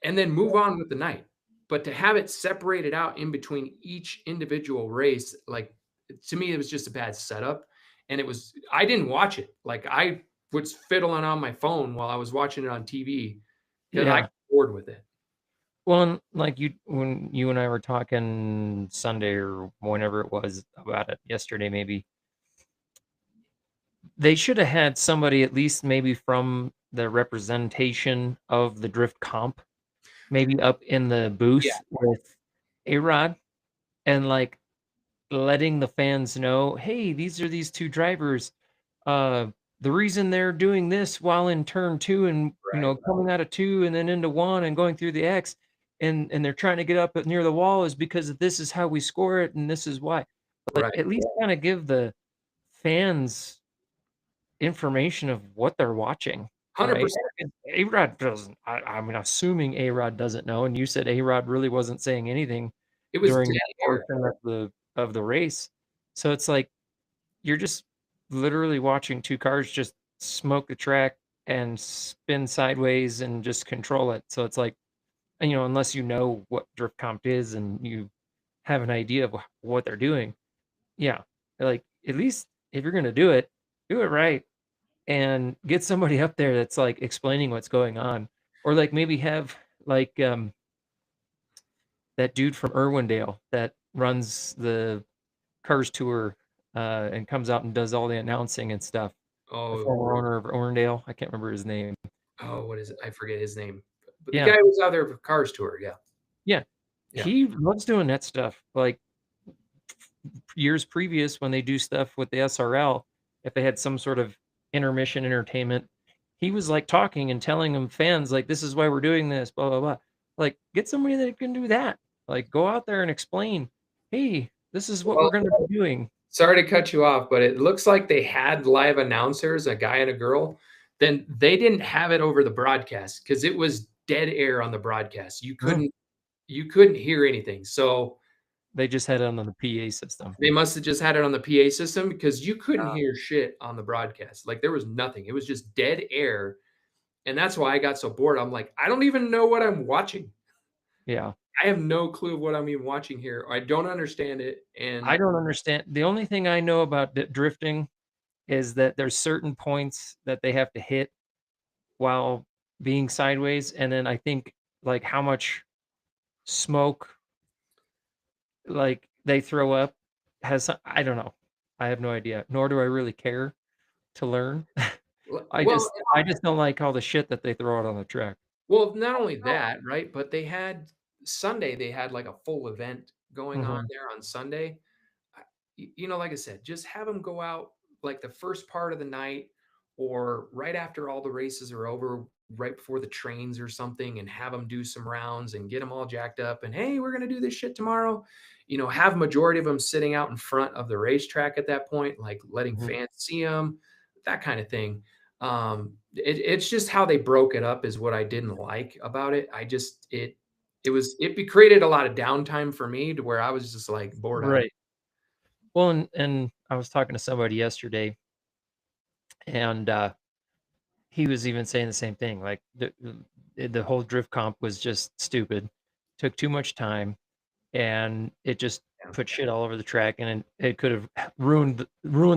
and then move on with the night. But to have it separated out in between each individual race, like to me, it was just a bad setup. And I didn't watch it. Like I was fiddling on my phone while I was watching it on TV because I got bored with it. Well, like when you and I were talking Sunday or whenever it was about it yesterday, maybe they should have had somebody at least maybe from the representation of the drift comp, maybe up in the booth with A-Rod and like letting the fans know, hey, these are these two drivers. The reason they're doing this while in turn two and coming out of two and then into one and going through the X and they're trying to get up near the wall is because this is how we score it and this is why. Like at least kind of give the fans information of what they're watching. 100%. Right? A-Rod doesn't. I'm assuming A-Rod doesn't know, and you said A-Rod really wasn't saying anything during that portion of the race. So it's like you're just literally watching two cars just smoke the track and spin sideways and just control it. So it's like, unless you know what drift comp is and you have an idea of what they're doing, yeah, like at least if you're gonna do it right and get somebody up there that's like explaining what's going on, or like maybe have like that dude from Irwindale that runs the Cars Tour and comes out and does all the announcing and stuff. The former owner of Irwindale, I can't remember his name. Oh, what is it? I forget his name. But Yeah. the guy who was out there for Cars Tour, Yeah. He loves doing that stuff. Like years previous when they do stuff with the SRL, if they had some sort of intermission entertainment, he was like talking and telling them fans like, this is why we're doing this, blah blah blah. Like get somebody that can do that. Like go out there and explain, hey, this is what we're going to be doing. Sorry to cut you off, but it looks like they had live announcers, a guy and a girl. Then they didn't have it over the broadcast because it was dead air on the broadcast. You couldn't hear anything. So they just had it on the PA system. They must have just had it on the PA system because you couldn't hear shit on the broadcast. Like there was nothing. It was just dead air. And that's why I got so bored. I'm like, I don't even know what I'm watching. Yeah. I have no clue of what I'm even watching here. I don't understand it. And I don't understand. The only thing I know about drifting is that there's certain points that they have to hit while being sideways, and then I think like how much smoke like they throw up I don't know. I have no idea. Nor do I really care to learn. I Well, just don't like all the shit that they throw out on the track. well, not only that, right? But they had Sunday, they had like a full event going on Mhm. there on Sunday. Like I said, just have them go out like the first part of the night or right after all the races are over, right before the trains or something, and have them do some rounds and get them all jacked up. And hey, we're going to do this shit tomorrow. Have majority of them sitting out in front of the racetrack at that point, like letting Mhm. fans see them, that kind of thing. It's just how they broke it up is what I didn't like about it. It created a lot of downtime for me to where I was just like bored out of it. Right. Well, and I was talking to somebody yesterday, and he was even saying the same thing. Like the whole drift comp was just stupid, took too much time, and it just Yeah. put shit all over the track, and it could have ruined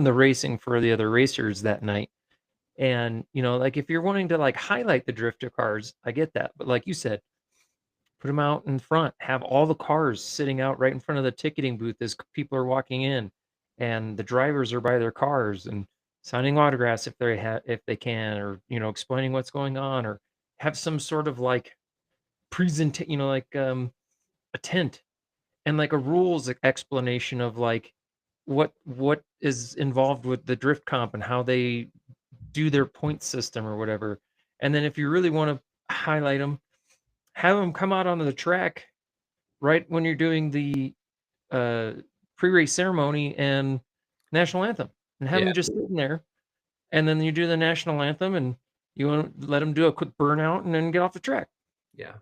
the racing for the other racers that night. And like if you're wanting to like highlight the drifter cars, I get that, but like you said, put them out in front, have all the cars sitting out right in front of the ticketing booth as people are walking in, and the drivers are by their cars and signing autographs if they can, or explaining what's going on, or have some sort of like present, like a tent and like a rules explanation of like what is involved with the drift comp and how they do their point system or whatever. And then if you really want to highlight them, have them come out onto the track right when you're doing the uh, pre-race ceremony and national anthem, and have Yeah. them just sitting there, and then you do the national anthem, and you want to let them do a quick burnout and then get off the track. Yeah.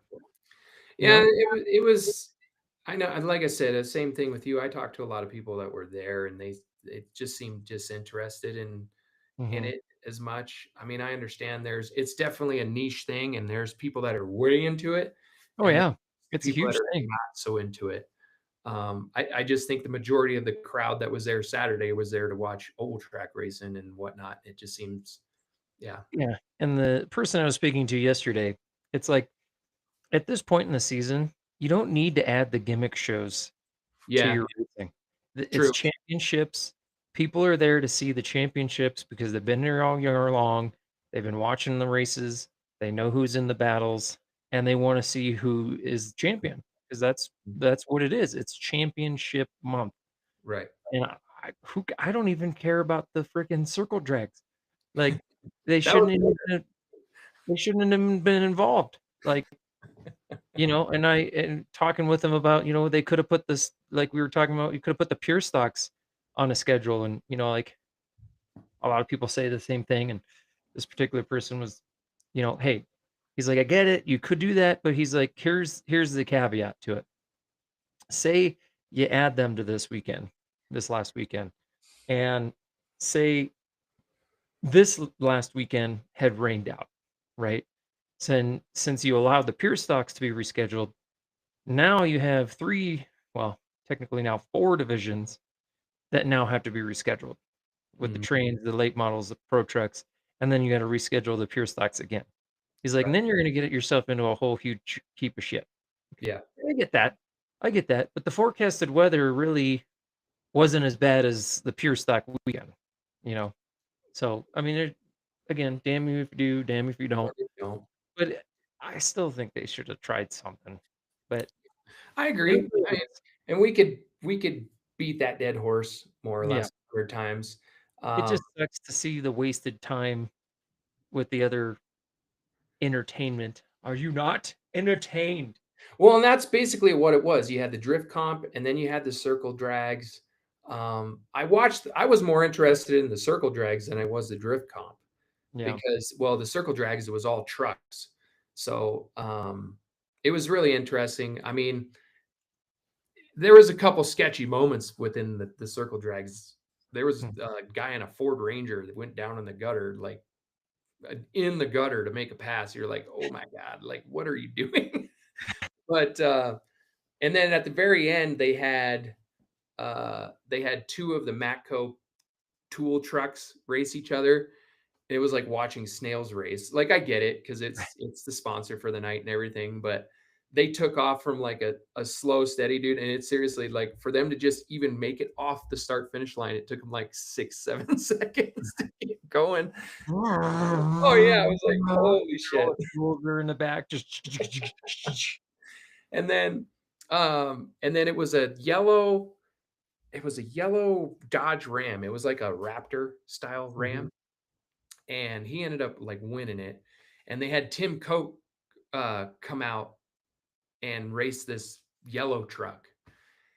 You Yeah. know? It was, I know, and like I said, the same thing with you. I talked to a lot of people that were there and they just seemed disinterested in Hmm. it as much. I mean, I understand it's definitely a niche thing and there's people that are way into it Oh and yeah, there's it's a people that huge are thing. not so into it. I just think the majority of the crowd that was there Saturday was there to watch old track racing and whatnot. It just seems, yeah. Yeah, and the person I was speaking to yesterday, it's like at this point in the season, you don't need to add the gimmick shows to Yeah, your racing. It's true. championships. People are there to see the championships because they've been there all year long. They've been watching the races. They know who's in the battles, and they want to see who is champion because that's what it is. It's championship month, Right. and I don't even care about the freaking circle drags. Like they That was shouldn't even they shouldn't have even been involved. Like and talking with them about, they could have put this, like we were talking about, you could have put the pure stocks on a schedule. And, like a lot of people say the same thing. And this particular person was, hey, he's like, I get it. You could do that. But he's like, here's the caveat to it. Say you add them to this last weekend, and say this last weekend had rained out, right? Since you allowed the pure stocks to be rescheduled, now you have well, technically now four divisions that now have to be rescheduled with the Mhm. trains, the late models, the pro trucks, and then you got to reschedule the pure stocks again. He's like, and Right. then you're going to get yourself into a whole huge heap of shit. Yeah. I get that. I get that. But the forecasted weather really wasn't as bad as the pure stock weekend, you know? So, I mean, again, damn you if you do, damn if you don't. Or they don't. But I still think they should have tried something. But I it is agree. what it is. And we could beat that dead horse more or Yeah. less 100 times. It Um, just sucks to see the wasted time with the other entertainment. Are you not entertained? well, and that's basically what it was. You had the drift comp, and then you had the circle drags. I was more interested in the circle drags than I was the drift comp Yeah. because, well, the circle drags, it was all trucks. So it was really interesting. I mean, there was a couple sketchy moments within the circle drags. There was Hmm. a guy in a Ford Ranger that went down in the gutter, like in the gutter to make a pass. You're like, oh my God, like, what are you doing? But and then at the very end, they had two of the Matco tool trucks race each other. it was like watching snails race. Like I get it because it's the sponsor for the night and everything, but they took off from like a slow, steady dude, and it's seriously like for them to just even make it off the start finish line, it took them like 6, 7 seconds to get going. Oh yeah, I was like, holy shit. Over in the back, just And then it was a yellow Dodge Ram. It was like a Raptor style Ram, and he ended up like winning it. And they had Tim Coate come out and race this yellow truck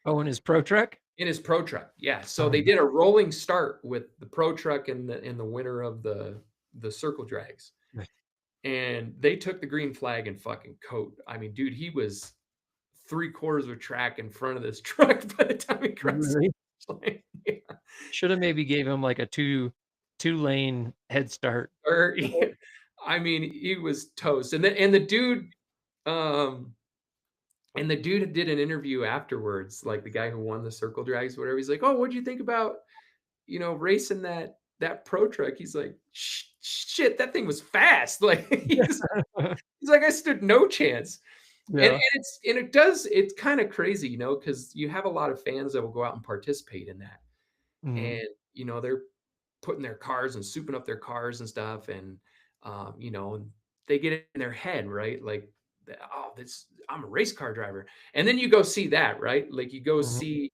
Oh, in his pro truck? in his pro truck. Yeah. So Oh, they did a rolling start with the pro truck and the winner of the circle drags. Right. And they took the green flag and fucking Coate. I mean, dude, he was 3/4 of a track in front of this truck by the time he crossed Really? the line. Yeah. Should have maybe gave him like a two-lane head start. Or I mean, he was toast. And the dude did an interview afterwards, like the guy who won the circle drags, whatever. He's like, "Oh, what'd you think about, racing that pro truck?" He's like, "Shit, that thing was fast." Like he's like, "I stood no chance." Yeah. It's kind of crazy, because you have a lot of fans that will go out and participate in that. Mhm. And they're putting their cars and souping up their cars and stuff, and and they get it in their head, right? Like, oh, this I'm a race car driver. And then you go see that, right? Like you go Mhm. see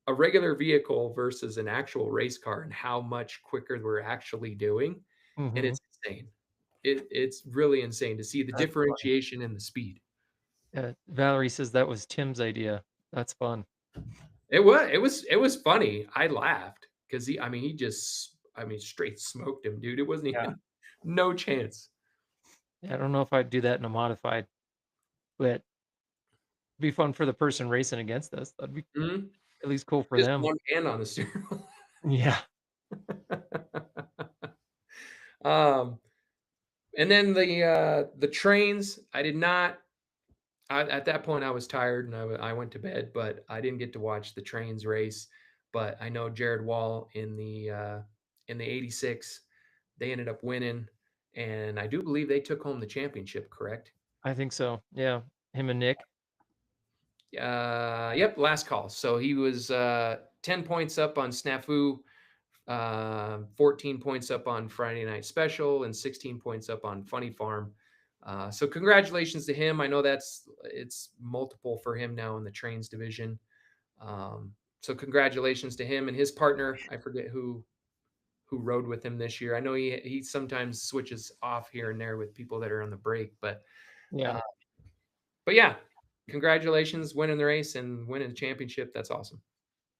a regular vehicle versus an actual race car and how much quicker we're actually doing, and Mhm. it's insane. It's really insane to see the That's funny. differentiation in the speed. Valerie says that was Tim's idea. That's fun. It was funny. I laughed because he straight smoked him, dude. It wasn't Yeah. even no chance. Yeah, I don't know if I'd do that in a modified, but it'd be fun for the person racing against us. That'd be Mhm. at least cool for Just them. one hand on the steering wheel. Yeah. Um, and then the trains, I did not. At that point, I was tired and I went to bed, but I didn't get to watch the trains race. But I know Jared Wall in the '86, they ended up winning, and I do believe they took home the championship. Correct? I think so. Yeah. Him and Nick. Yep, last call. So he was 10 points up on Snafu, 14 points up on Friday Night Special, and 16 points up on Funny Farm. So congratulations to him. I know it's multiple for him now in the trains division. So congratulations to him and his partner. I forget who rode with him this year. I know he sometimes switches off here and there with people that are on the break, Yeah. uh, but yeah, congratulations winning the race and winning the championship. That's awesome.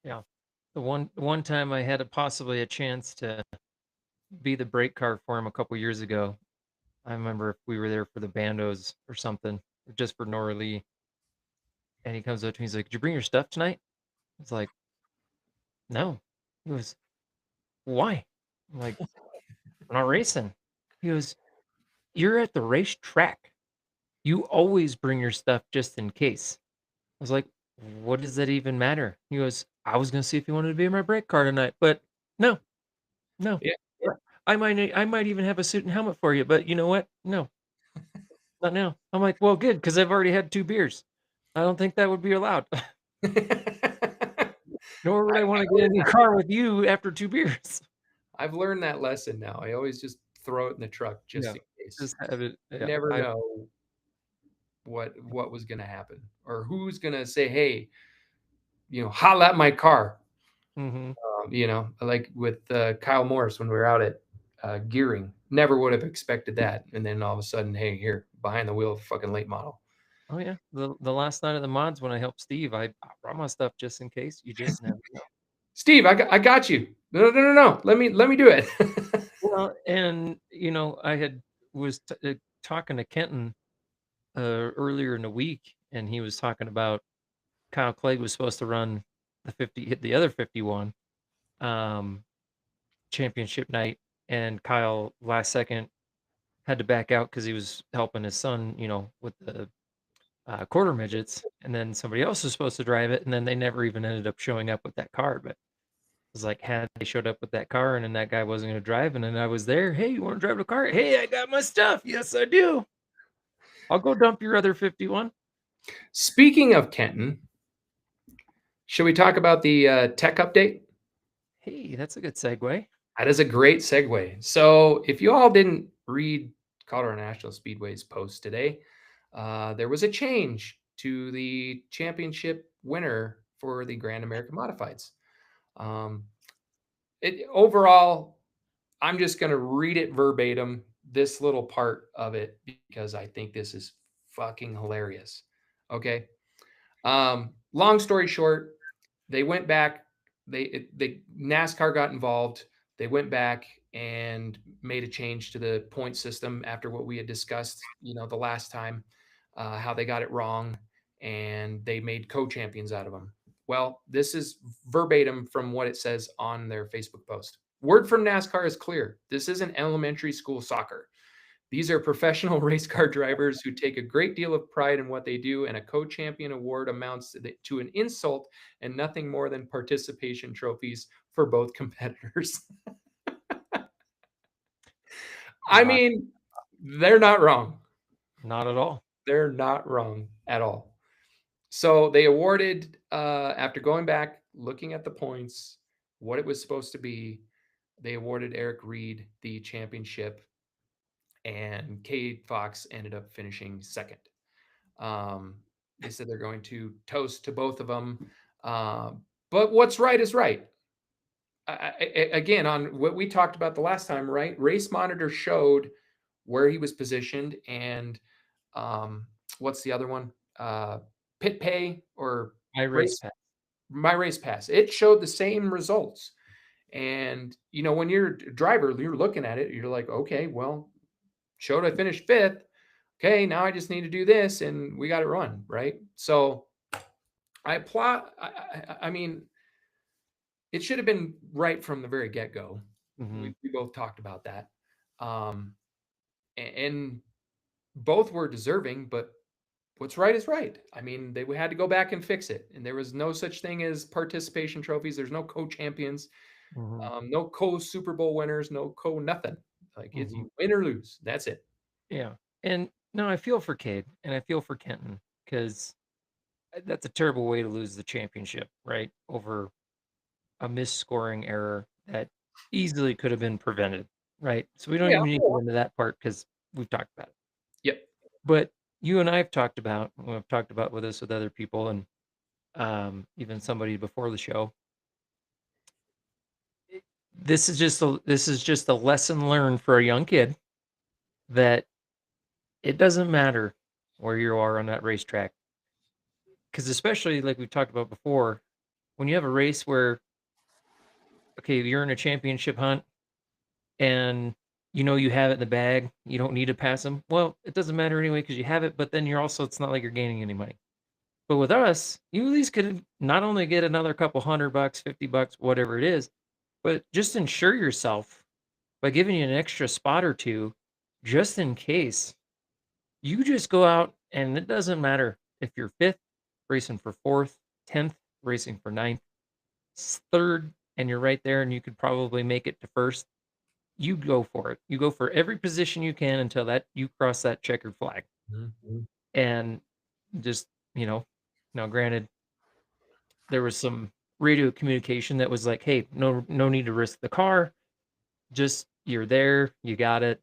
Yeah. The one time I had possibly a chance to be the brake car for him a couple years ago. I remember if we were there for the bandos or something, or just for Nora Lee, and he comes up to me, he's like, "Did you bring your stuff tonight?" I was like, "No." He goes, "Why?" I'm like, "I'm not racing." He goes, "You're at the racetrack. You always bring your stuff just in case." I was like, "What does that even matter?" He goes, "I was gonna see if you wanted to be in my brake car tonight, but no, no. Yeah. I might even have a suit and helmet for you, but you know what? No, not now." I'm like, "Well, good, because I've already had 2 beers. I don't think that would be allowed." Nor would I wanna get in the car with you after 2 beers. I've learned that lesson now. I always just throw it in the truck just Yeah, in case. just have it You yeah, never know what was gonna happen or who's gonna say, "Hey, holla at my car." Mhm. Like with Kyle Morris when we were out at Gearing. Never would have expected that. And then all of a sudden, hey, here, behind the wheel of a fucking late model. Oh, yeah. The last night of the mods when I helped Steve, I brought my stuff just in case. You just never know. Steve, I got you. No, no, no, no. Let me do it. Well, and, I was talking to Kenton, earlier in the week, and he was talking about Kyle Clegg was supposed to run hit the other 51, um, championship night, and Kyle last second had to back out because he was helping his son, with the quarter midgets, and then somebody else was supposed to drive it, and then they never even ended up showing up with that car. But was like, had they showed up with that car and then that guy wasn't going to drive, and then I was there. Hey, you want to drive the car? Hey, I got my stuff. Yes, I do. I'll go dump your other 51. Speaking of Kenton, should we talk about the tech update? Hey, that's a good segue. That is a great segue. So, if you all didn't read Colorado National Speedway's post today, there was a change to the championship winner for the Grand American Modifieds. Overall, I'm just going to read it verbatim, this little part of it, because I think this is fucking hilarious. Okay. Long story short, they went back. They NASCAR got involved. They went back and made a change to the point system after what we had discussed, the last time, how they got it wrong, and they made co-champions out of them. Well, this is verbatim from what it says on their Facebook post. Word from NASCAR is clear. This isn't elementary school soccer. These are professional race car drivers who take a great deal of pride in what they do, and a co-champion award amounts to an insult and nothing more than participation trophies for both competitors. I mean, they're not wrong. Not at all. They're not wrong at all. So they awarded, after going back, looking at the points, what it was supposed to be, they awarded Eric Reed the championship, and Cade Fox ended up finishing second. They said they're going to toast to both of them. But what's right is right. Again, on what we talked about the last time, right? Race Monitor showed where he was positioned, and what's the other one? Pit Pay or My race pass. My Race Pass. It showed the same results. And when you're a driver, you're looking at it, you're like, okay, well, showed I finished fifth. Okay, now I just need to do this, and we got it run, right? So I applaud. I mean, it should have been right from the very get-go. Mm-hmm. We both talked about that. And both were deserving, but what's right is right. I mean, they had to go back and fix it, and there was no such thing as participation trophies. There's no co-champions, no co-Super Bowl winners, no co-nothing. Like, it's you win or lose. That's it. Yeah. And no, I feel for Cade and I feel for Kenton, because that's a terrible way to lose the championship, right? Over a misscoring error that easily could have been prevented, right? So we don't Yeah. even need to go into that part because we've talked about it. Yep. But you and I have talked about, we've talked about this with other people, and even somebody before the show. This is just a lesson learned for a young kid, that it doesn't matter where you are on that racetrack. Because especially like we've talked about before, when you have a race where, okay, you're in a championship hunt and you have it in the bag, you don't need to pass them. Well, it doesn't matter anyway because you have it, but then it's not like you're gaining any money. But with us, you at least could not only get another couple $100, $50, whatever it is, but just ensure yourself by giving you an extra spot or two, just in case. You just go out, and it doesn't matter if you're fifth, racing for fourth, 10th, racing for ninth, third, and you're right there, and you could probably make it to first. You go for it. You go for every position you can until that you cross that checkered flag. And just, now granted, there was some radio communication that was like, hey, no need to risk the car. Just, you're there, you got it.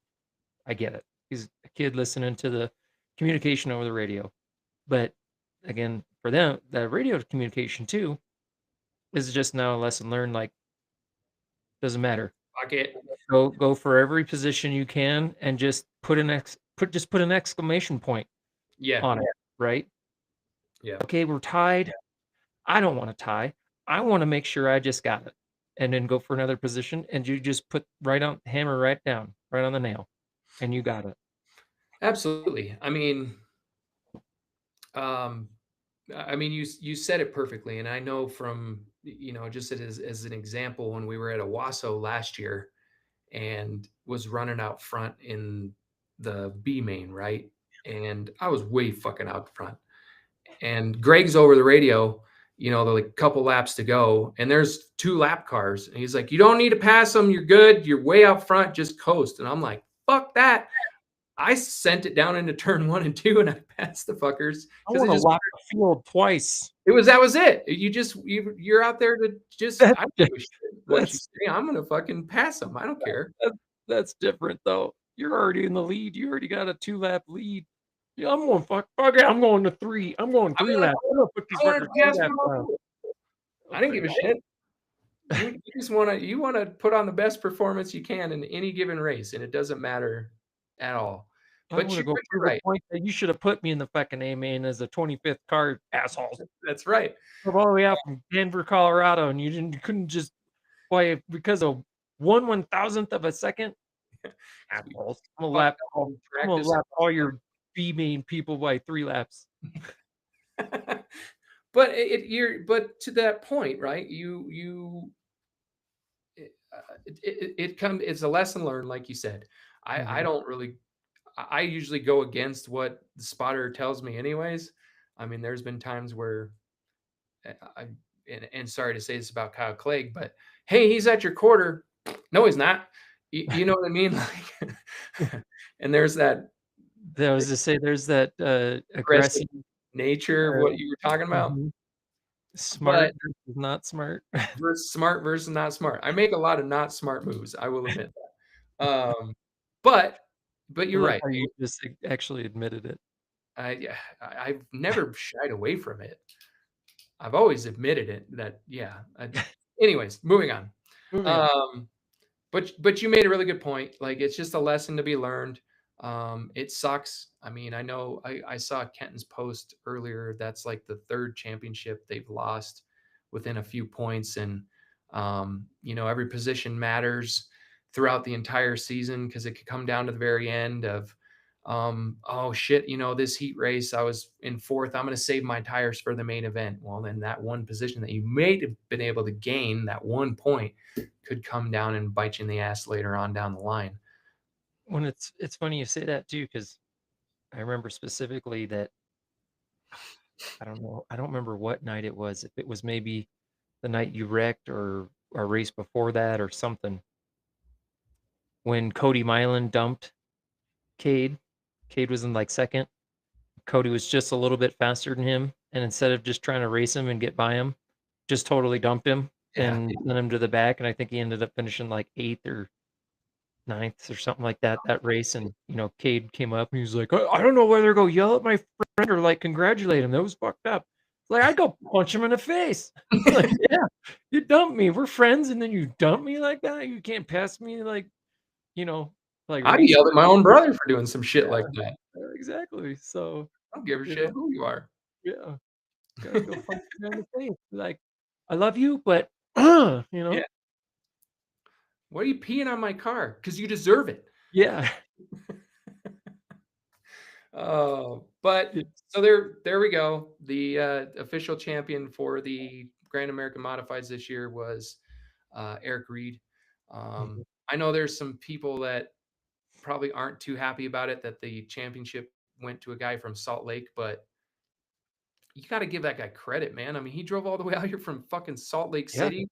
I get it. He's a kid listening to the communication over the radio. But again, for them, that radio communication too is just now a lesson learned. Like, doesn't matter. Fuck it. Go for every position you can, and just put an exclamation point on it, right? Yeah. Okay, we're tied. I don't want to tie. I want to make sure I just got it, and then go for another position, and you just put hammer right down, right on the nail, and you got it. Absolutely. I mean, you said it perfectly, and I know from just as an example, when we were at Owasso last year and was running out front in the B main, right? And I was way fucking out front. And Greg's over the radio, you know, the like couple laps to go, and there's 2 lap cars, and he's like, "You don't need to pass them. You're good. You're way out front. Just coast." And I'm like, "Fuck that." I sent it down into turn 1 and 2, and I passed the fuckers I because want to lap the field twice. that was it. You're out there to just I don't give a shit what you That's say. I'm gonna fucking pass them. I don't care. that's different though. You're already in the lead. You already got a 2-lap lead. Yeah, I'm going fuck it. I'm going to 3. I'm going 3 laps. I'm gonna put these I wanted fuckers to pass 2 them laps down. all. I didn't give a shit. You just wanna put on the best performance you can in any given race, and it doesn't matter at all. I But want to you're go but you're prove a right. point that you should have put me in the fucking A main as a 25th car, assholes. That's right. Drove all the way out from Denver, Colorado, and you couldn't just because of 1/1000th of a second. Assholes. I'm gonna Fucked lap up all, in I'm gonna practice. lap all your B main people by 3 laps. But but to that point, right? It's a lesson learned, like you said. I Mhm. don't really I usually go against what the spotter tells me anyways. I mean, there's been times where I and sorry to say this about Kyle Clegg, but hey, he's at your quarter. No, he's not. You know what I mean? Like, and there's that I was to say there's that aggressive aggressive, nature of what you were talking about. mhm, smart But versus not smart. smart versus not smart. I make a lot of not smart moves. I will admit that. But I you're like right. how you just actually admitted it. Yeah, I've never shied away from it. I've always admitted it that yeah. Anyways, moving on. Moving on. Um, but you made a really good point. Like it's just a lesson to be learned. It sucks. I mean, I know I saw Kenton's post earlier. That's like the 3rd championship they've lost within a few points, and you know, every position matters throughout the entire season because it could come down to the very end of oh shit, you know, this heat race, I was in 4th. I'm going to save my tires for the main event. Well, then that one position that you may have been able to gain, that 1 point, could come down and bite you in the ass later on down the line. When it's funny you say that too, because I remember specifically that I don't know, I don't remember what night it was. If it was maybe the night you wrecked or a race before that or something. When Cody Milan dumped Cade, Cade was in like 2nd. Cody was just a little bit faster than him, and instead of just trying to race him and get by him, just totally dumped him Yeah. and sent him to the back. And I think he ended up finishing like 8th or 9th or something like that race. And Cade came up and he was like, I don't know whether to go yell at my friend or like congratulate him. That was fucked up. Like I'd go punch him in the face. Like, yeah, you dumped me. We're friends, and then you dump me like that. You can't pass me like you know like I race. yelled at my own brother for doing some shit like that. Exactly. So I don't give a you shit know, who you are. yeah. Gotta go punch him in the face. Like, I love you, but Yeah. What are you peeing on my car? Because you deserve it. Yeah. Oh, but so there we go. The official champion for the Grand American Modifieds this year was Eric Reed. Mhm. I know there's some people that probably aren't too happy about it that the championship went to a guy from Salt Lake, but you got to give that guy credit, man. I mean, he drove all the way out here from fucking Salt Lake Yeah. City.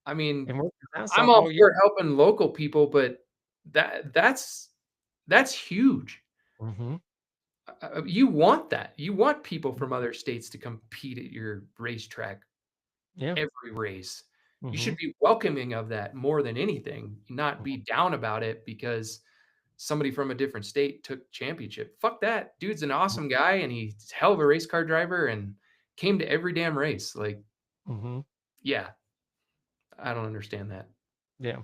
I mean, And worked his ass I'm off all all year. for helping local people, but that's huge. Mhm. You want that. You want people from other states to compete at your racetrack Yeah. every race. You should Mhm. be welcoming of that more than anything, not be down about it because somebody from a different state took championship. Fuck that. Dude's an awesome guy and he's a hell of a race car driver and came to every damn race. Like, Mhm. yeah, I don't understand that. Yeah.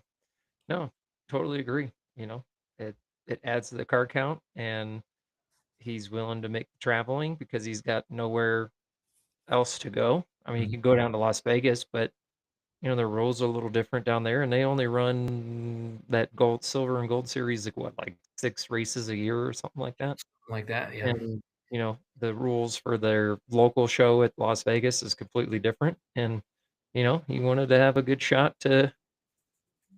No, totally agree. It it adds to the car count, and he's willing to make the traveling because he's got nowhere else to go. I mean, he Mhm. could go down to Las Vegas, but the rules are a little different down there, and they only run that gold, silver, and gold series like what, like 6 races a year or something like that. Like that, yeah. And the rules for their local show at Las Vegas is completely different. And he wanted to have a good shot to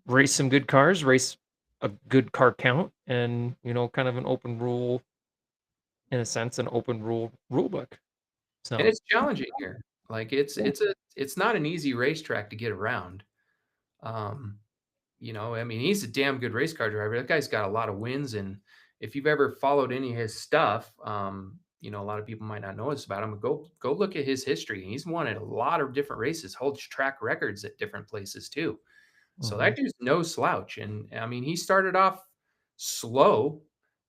race some good cars, race a good car count, and kind of an open rule, in a sense, an open rule book. And So it's challenging here. Like it's not an easy racetrack to get around. Um, I mean, he's a damn good race car driver. That guy's got a lot of wins, and if you've ever followed any of his stuff, a lot of people might not know this about him. But go look at his history. He's won at a lot of different races, holds track records at different places too. So that dude's no slouch. And I mean, he started off slow.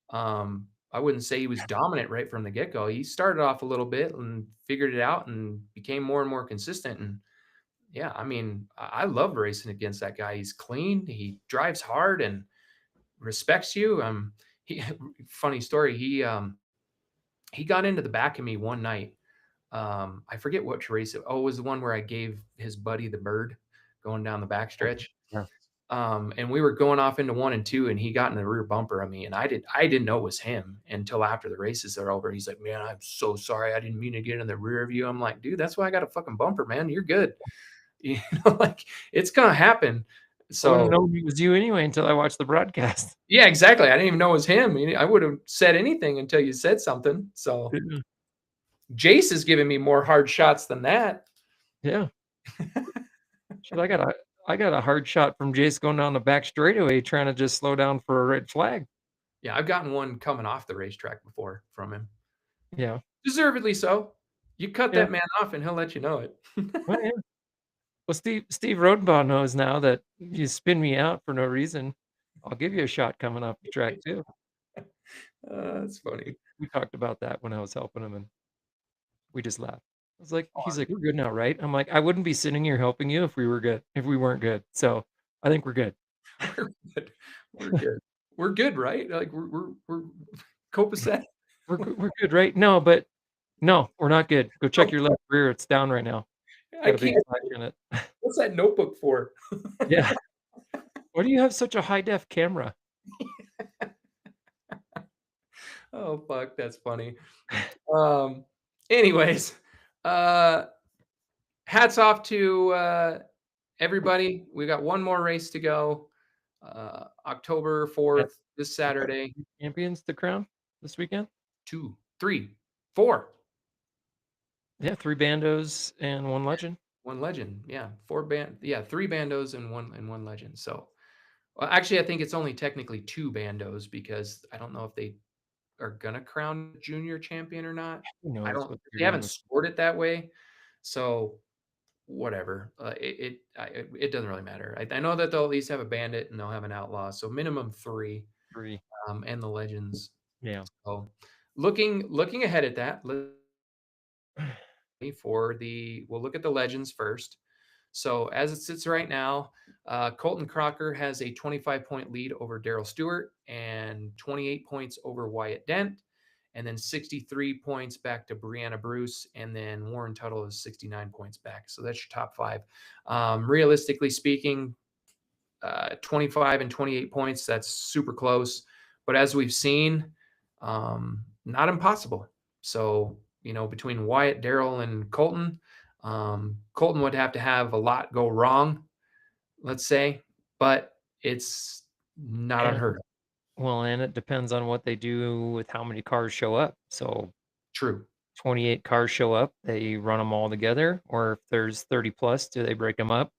I wouldn't say he was dominant right from the get-go. He started off a little bit and figured it out and became more and more consistent. And yeah, I mean, I love racing against that guy. He's clean, he drives hard and respects you. He funny story. He got into the back of me one night. I forget which race it was the one where I gave his buddy the bird going down the backstretch. Yeah. And we were going off into 1 and 2, and he got in the rear bumper of me, and I didn't know it was him until after the races are over. He's like, "Man, I'm so sorry. I didn't mean to get in the rear of you." I'm like, "Dude, that's why I got a fucking bumper, man. You're good." Like it's gonna happen. I wouldn't So know it was you anyway until I watched the broadcast. yeah, exactly. I didn't even know it was him. I would have said anything until you said something. So Jace is giving me more hard shots than that. Yeah. Shit, I got a hard shot from Jace going down the back straightaway trying to just slow down for a red flag. Yeah, I've gotten one coming off the racetrack before from him. Yeah. Deservedly so. You cut Yeah. that man off and he'll let you know it. Well, yeah. Well, Steve Rodenbaugh knows now that you spin me out for no reason, I'll give you a shot coming off the track too. That's funny. We talked about that when I was helping him, and we just laughed. I was like, he's like, "We're good now, right?" I'm like, "I wouldn't be sitting here helping you if we weren't good. So I think we're good." We're good. We're good. We're good, right? Like we're copacetic. We're good, right? No, but no, we're not good. Go check your left rear. It's down right now. I Got a big can't. flag in it. What's that notebook for? Yeah. Why do you have such a high def camera? Oh fuck, that's funny. Anyways, hats off to everybody. We got one more race to go. October 4th, this Saturday. Champions to crown this weekend? 2, 3, 4. Yeah, 3 bandos and 1 legend. 1 legend. Yeah, 3 bandos and one legend. So, well, actually, I think it's only technically 2 bandos because I don't know if they are gonna crown junior champion or not. Who knows I don't. what they're They haven't doing. scored it that way, so whatever. It doesn't really matter. I know that they'll at least have a bandit and they'll have an outlaw. So minimum 3, 3. and the legends. Yeah. So looking ahead at that, we'll look at the legends first. So as it sits right now, Colton Crocker has a 25-point lead over Daryl Stewart and 28 points over Wyatt Dent, and then 63 points back to Brianna Bruce, and then Warren Tuttle is 69 points back. So that's your top 5. Realistically speaking, 25 and 28 points, that's super close. But as we've seen, not impossible. So, between Wyatt, Daryl, and Colton, Colton would have to have a lot go wrong, let's say, but it's not unheard of. Well, and it depends on what they do with how many cars show up. So True. 28 cars show up, they run them all together, or if there's 30 plus, do they break them up?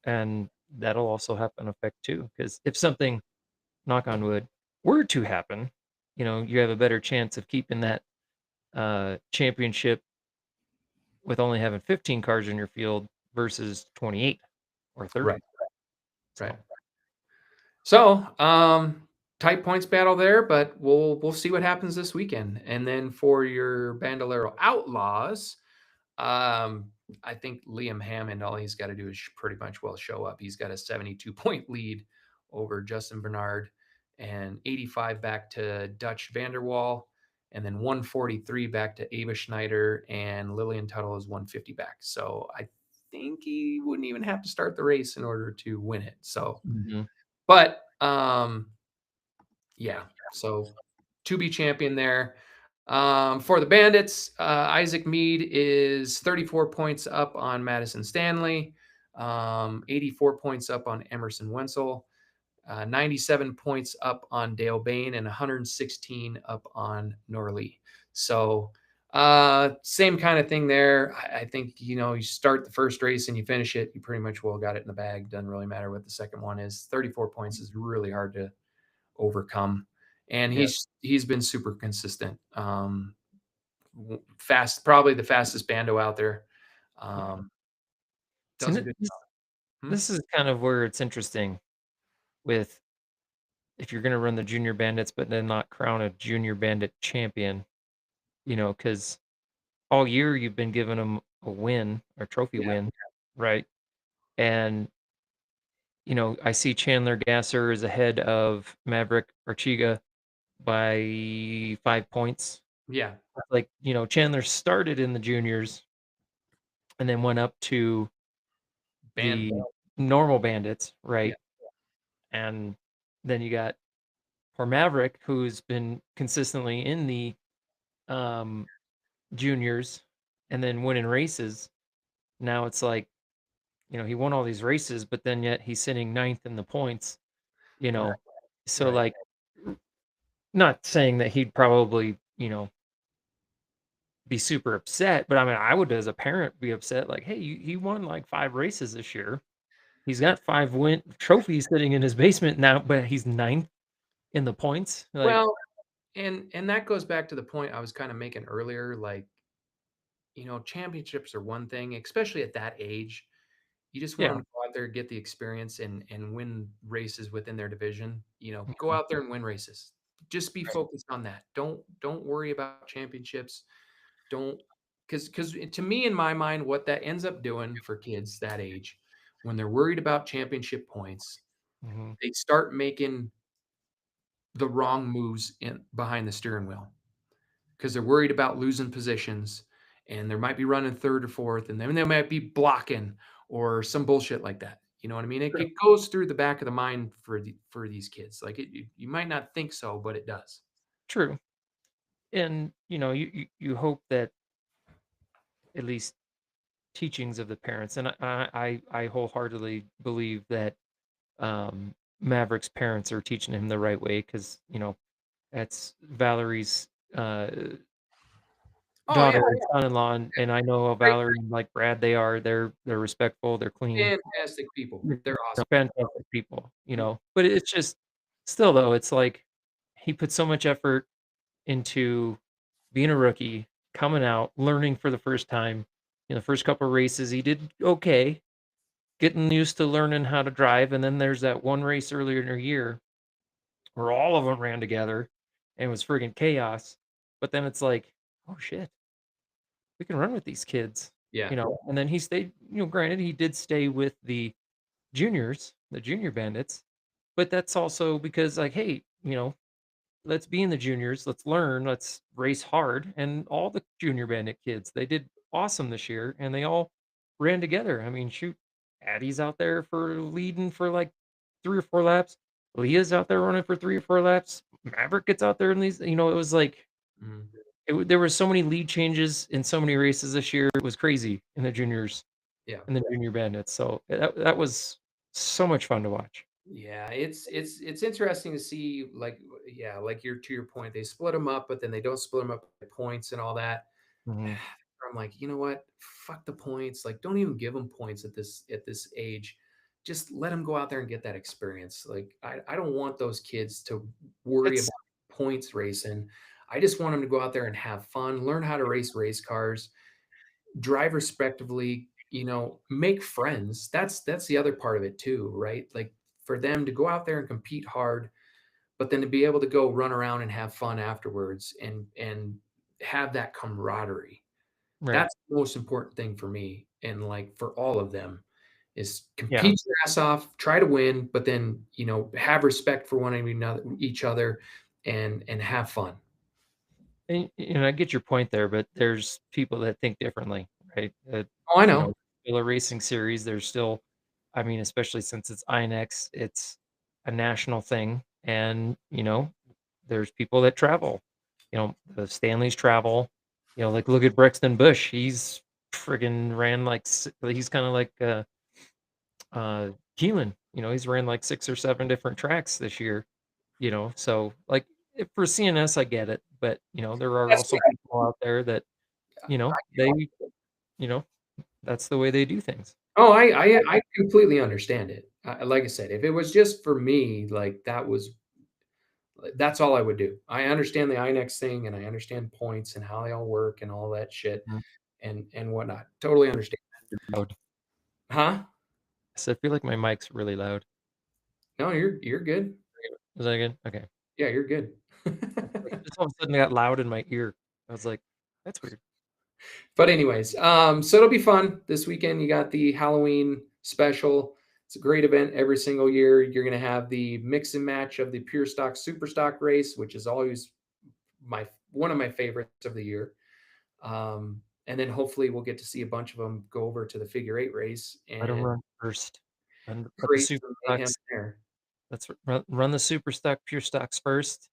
And that'll also have an effect too, because if something, knock on wood, were to happen, you have a better chance of keeping that championship with only having 15 cars in your field versus 28 or 30. Right. Right. So, tight points battle there, but we'll see what happens this weekend. And then for your Bandolero Outlaws, I think Liam Hammond, all he's got to do is pretty much show up. He's got a 72-point lead over Justin Bernard and 85 back to Dutch Vanderwall, and then 143 back to Ava Schneider, and Lillian Tuttle is 150 back. So I think he wouldn't even have to start the race in order to win it. So, but yeah, so to be champion there. For the Bandits, Isaac Mead is 34 points up on Madison Stanley, 84 points up on Emerson Wenzel, 97 points up on Dale Bain, and 116 up on Norley. So Same kind of thing there. I think, you start the first race and you finish it, you pretty much well got it in the bag. Doesn't really matter what the second one is. 34 points is really hard to overcome. And Yeah. he's been super consistent. Fast, probably the fastest bando out there. See, Does a good job. this is kind of where it's interesting with if you're going to run the junior bandits, but then not crown a junior bandit champion, because all year you've been giving them a win or trophy Yeah. win, right? And, I see Chandler Gasser is ahead of Maverick Archiga by 5 points. Yeah. Like, Chandler started in the juniors and then went up to the normal bandits, right? And then you got for Maverick, who's been consistently in the juniors and then winning races. Now it's like, he won all these races, but then yet he's sitting ninth in the points, Right. So Right. like, not saying that he'd probably, be super upset, but I mean, I would as a parent be upset, like, hey, he won like 5 races this year. He's got 5 win trophies sitting in his basement now, but he's ninth in the points. Like, Well, and that goes back to the point I was kind of making earlier. Like, championships are one thing, especially at that age. You just want yeah, them to go out there, get the experience, and win races within their division. Go mhm, out there and win races. Just be right, focused on that. Don't worry about championships. Don't because to me, in my mind, what that ends up doing for kids that age, when they're worried about championship points, mhm, they start making the wrong moves in behind the steering wheel because they're worried about losing positions, and they might be running third or fourth, and then they might be blocking or some bullshit like that. You know what I mean? It, true, it goes through the back of the mind for these kids. Like you might not think so, but it does. true. And, you hope that at least teachings of the parents, and I wholeheartedly believe that Maverick's parents are teaching him the right way because that's Valerie's Oh yeah, daughter and son-in-law, and I know how great, Valerie and like Brad they are. They're respectful, they're clean, fantastic people. They're awesome. fantastic people, But it's just still though, it's like he put so much effort into being a rookie, coming out, learning for the first time. The first couple of races he did okay, getting used to learning how to drive, and then there's that one race earlier in the year where all of them ran together and it was friggin' chaos. But then it's like, oh shit, we can run with these kids, Yeah, And then he stayed, granted he did stay with the juniors, the junior bandits, but that's also because like, hey, let's be in the juniors, let's learn, let's race hard. And all the junior bandit kids, they did awesome this year and they all ran together. I mean, shoot, Addie's out there for leading for like 3 or 4 laps. Leah's out there running for 3 or 4 laps. Maverick gets out there in these, it was like mhm, there were so many lead changes in so many races this year. It was crazy in the juniors yeah. and the junior bandits. So that was so much fun to watch. Yeah, it's interesting to see, like, yeah, like to your point, they split them up, but then they don't split them up by points and all that. Mhm. I'm like, you know what? Fuck the points. Like, don't even give them points at this age. Just let them go out there and get that experience. Like, I don't want those kids to worry about It's points racing. I just want them to go out there and have fun, learn how to race cars, drive respectively, make friends. That's the other part of it too, right? Like for them to go out there and compete hard, but then to be able to go run around and have fun afterwards and have that camaraderie. right. That's the most important thing for me and like for all of them is Yeah. compete your ass off, try to win, but then, have respect for one another, each other and have fun. And I get your point there, but there's people that think differently, right? Oh, I You know. know, still a racing series. There's still, I mean, especially since it's INX, it's a national thing, and there's people that travel. The Stanleys travel. Like look at Brexton Bush. He's friggin' ran like he's kind of like Keelan. He's ran like 6 or 7 different tracks this year. So like for CNS, I get it, but there are That's also people out there that you know, that's the way they do things. Oh, I completely understand it. Like I said, if it was just for me, like that's all I would do. I understand the INEX thing, and I understand points and how they all work and all that shit, Mhm. and whatnot. Totally understand. Loud. Huh? So I feel like my mic's really loud. No, you're good. Is that good? Okay. Yeah, you're good. Just all of a sudden it got loud in my ear. I was like, that's weird. But anyways, so it'll be fun this weekend. You got the Halloween special. It's a great event every single year. You're going to have the mix and match of the pure stock super stock race, which is always one of my favorites of the year. And then hopefully we'll get to see a bunch of them go over to the figure eight race Let them and run first. Let the create super some mayhem stocks. there. Let's run the super stock pure stocks first.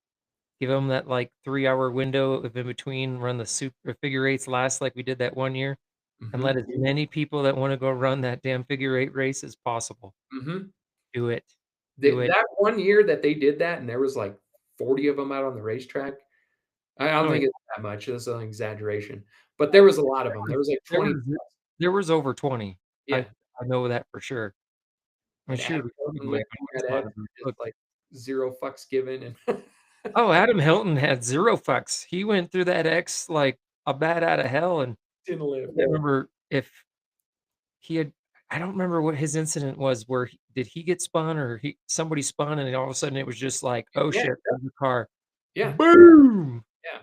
Give them that like 3-hour window of in between. Run the super figure eights last, like we did that one year, and let as many people that want to go run that damn figure eight race as possible. Mm-hmm. Do it. Do it. That one year that they did that, and there was like 40 of them out on the racetrack. I don't Oh, think it's that much. That's an exaggeration, but there was a lot of them. There was like 20. There was over 20. Yeah. I know that for sure. I'm And sure Adam Hilton lived at lot X, of them. just Look, like 0 fucks given, and oh, Adam Hilton had 0 fucks. He went through that X like a bat out of hell, and didn't live. I remember if he had I don't remember what his incident was where did he get spun or somebody spun and all of a sudden it was just like, "Oh Yeah, shit, there's a car." yeah, Boom! yeah.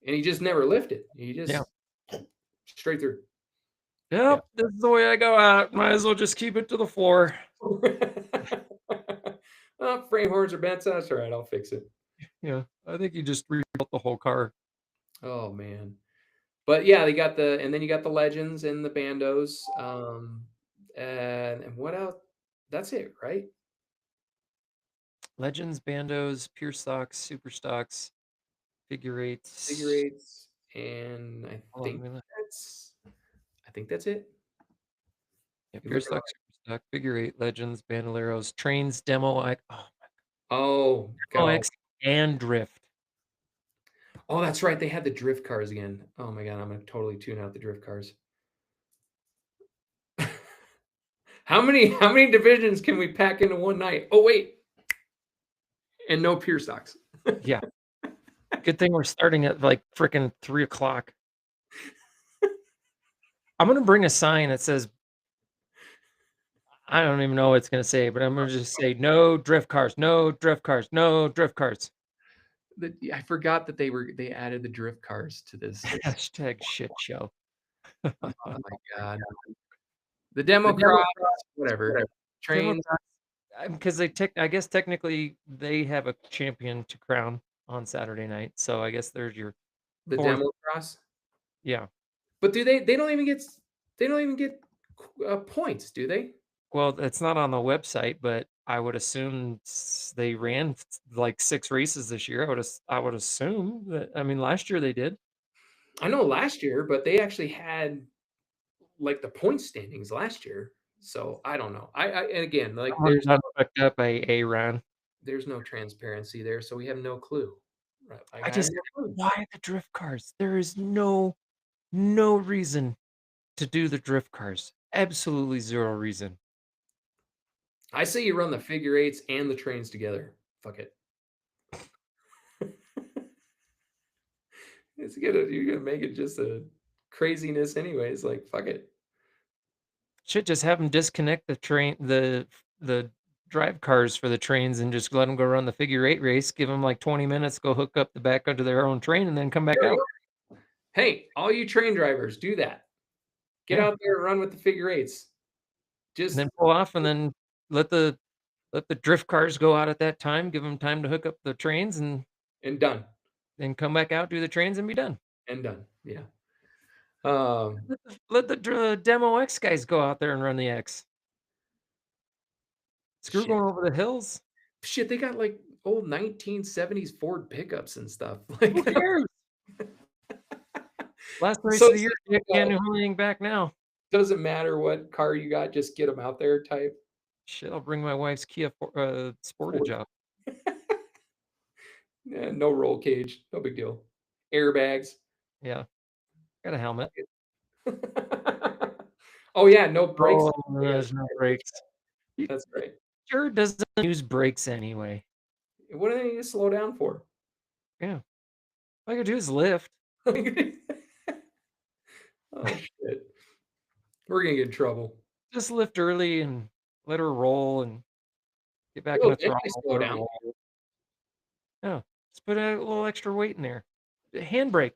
And he just never lifted. He Yeah. just straight through. Yep, this is the way I go out. Might as well just keep it to the floor. Oh, frame horns are bent. That's all right. I'll fix it. Yeah, I think he just rebuilt the whole car. Oh man. But yeah, and then you got the legends and the bandos. And what else? That's it, right? Legends, bandos, pure stocks, super stocks, figure eights. Figure eights, and I Hold on, think let me look. that's it. Yeah, You pure look stock, super stock, figure eight, legends, bandoleros, trains, demo X, Oh demo god. X, and drift. Oh, that's right. They had the drift cars again. Oh my god, I'm gonna totally tune out the drift cars. How many divisions can we pack into one night? Oh wait, and no pure stocks. Yeah. Good thing we're starting at like freaking 3 o'clock. I'm gonna bring a sign that says, I don't even know what it's gonna say, but I'm gonna just say no drift cars, no drift cars, no drift cars. I forgot that they added the drift cars to this. Hashtag shit show. Oh my god. The demo cross, whatever. Trains. Because I guess technically they have a champion to crown on Saturday night. So I guess there's your The fourth. demo cross. Yeah. But they don't even get points, do they? Well, it's not on the website, but I would assume they ran like 6 races this year. I would assume that. I mean, last year they did. I know last year, but they actually had like the point standings last year. So I don't know. And again, like Someone's not picked up a run. there's no transparency there, so we have no clue. Right? Like, I I have just no clue. why the drift cars? There is no reason to do the drift cars. Absolutely zero reason. I say you run the figure eights and the trains together. Fuck it. You're gonna make it just a craziness anyways. Like fuck it. Should just have them disconnect the drive cars for the trains and just let them go run the figure eight race. Give them like 20 minutes, go hook up the back onto their own train, and then come back out. Hey, all you train drivers, do that. Get Yeah. out there and run with the figure eights. And Just then pull off, and then let the drift cars go out at that time. Give them time to hook up the trains, and done. then come back out, do the trains, and be done. And done. Yeah. Let the demo X guys go out there and run the X. Screw Shit. going over the hills. Shit, they got like old 1970s Ford pickups and stuff. Who Like cares? Last race So of the year, can't do anything back now. doesn't matter what car you got, just get them out there type. Shit, I'll bring my wife's Kia Sportage out. Yeah, no roll cage, no big deal. Airbags. Yeah. Got a helmet. Oh yeah, no brakes. Oh, there's no brakes. That's right. Sure doesn't use brakes anyway. What do they need to slow down for? Yeah. All I gotta do is lift. Oh shit. We're gonna get in trouble. Just lift early and let her roll and get back It'll on the eventually throttle. slow Let her down. roll. Yeah. Just put a little extra weight in there. A handbrake.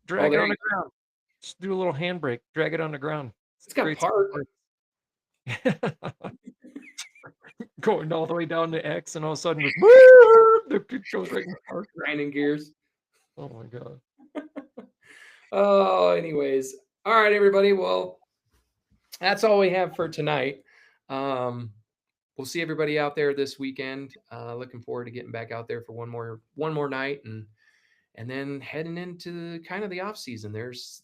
Drag it there on you the ground. Just do a little handbrake. Drag it on the ground. It's got Creates park. going all the way down to X, and all of a sudden, it goes right in park. Grinding gears. Oh my god. Oh, anyways. All right, everybody. Well, that's all we have for tonight. We'll see everybody out there this weekend. Looking forward to getting back out there for one more night, and then heading into kind of the off season. There's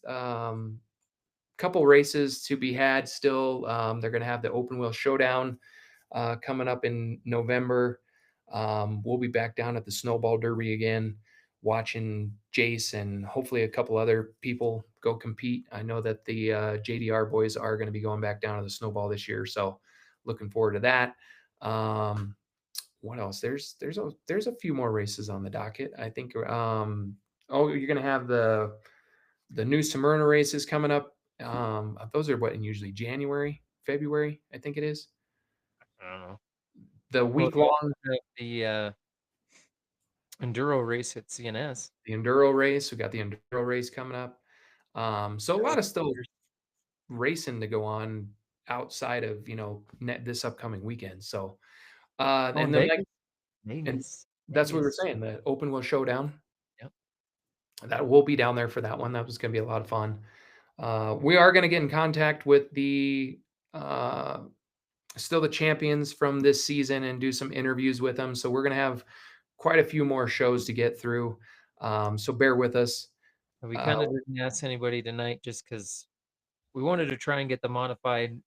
couple races to be had still. They're going to have the open wheel showdown coming up in November. We'll be back down at the Snowball Derby again, watching Jace and hopefully a couple other people go compete. I know that the JDR boys are going to be going back down to the Snowball this year, so looking forward to that. What else? There's a few more races on the docket. I think. Oh, you're going to have the new Smyrna races coming up. Those are what in usually January, February, I think it is. I don't know. The week long, the enduro race at CNS. the enduro race. We got the enduro race coming up. So a lot of still racing to go on outside of this upcoming weekend. So and then Vegas. that's what we were saying. The open wheel showdown. Yep. That will be down there for that one. That was going to be a lot of fun. We are going to get in contact with the still the champions from this season and do some interviews with them. So we're going to have quite a few more shows to get through. So bear with us. We kind of didn't ask anybody tonight just because we wanted to try and get the modified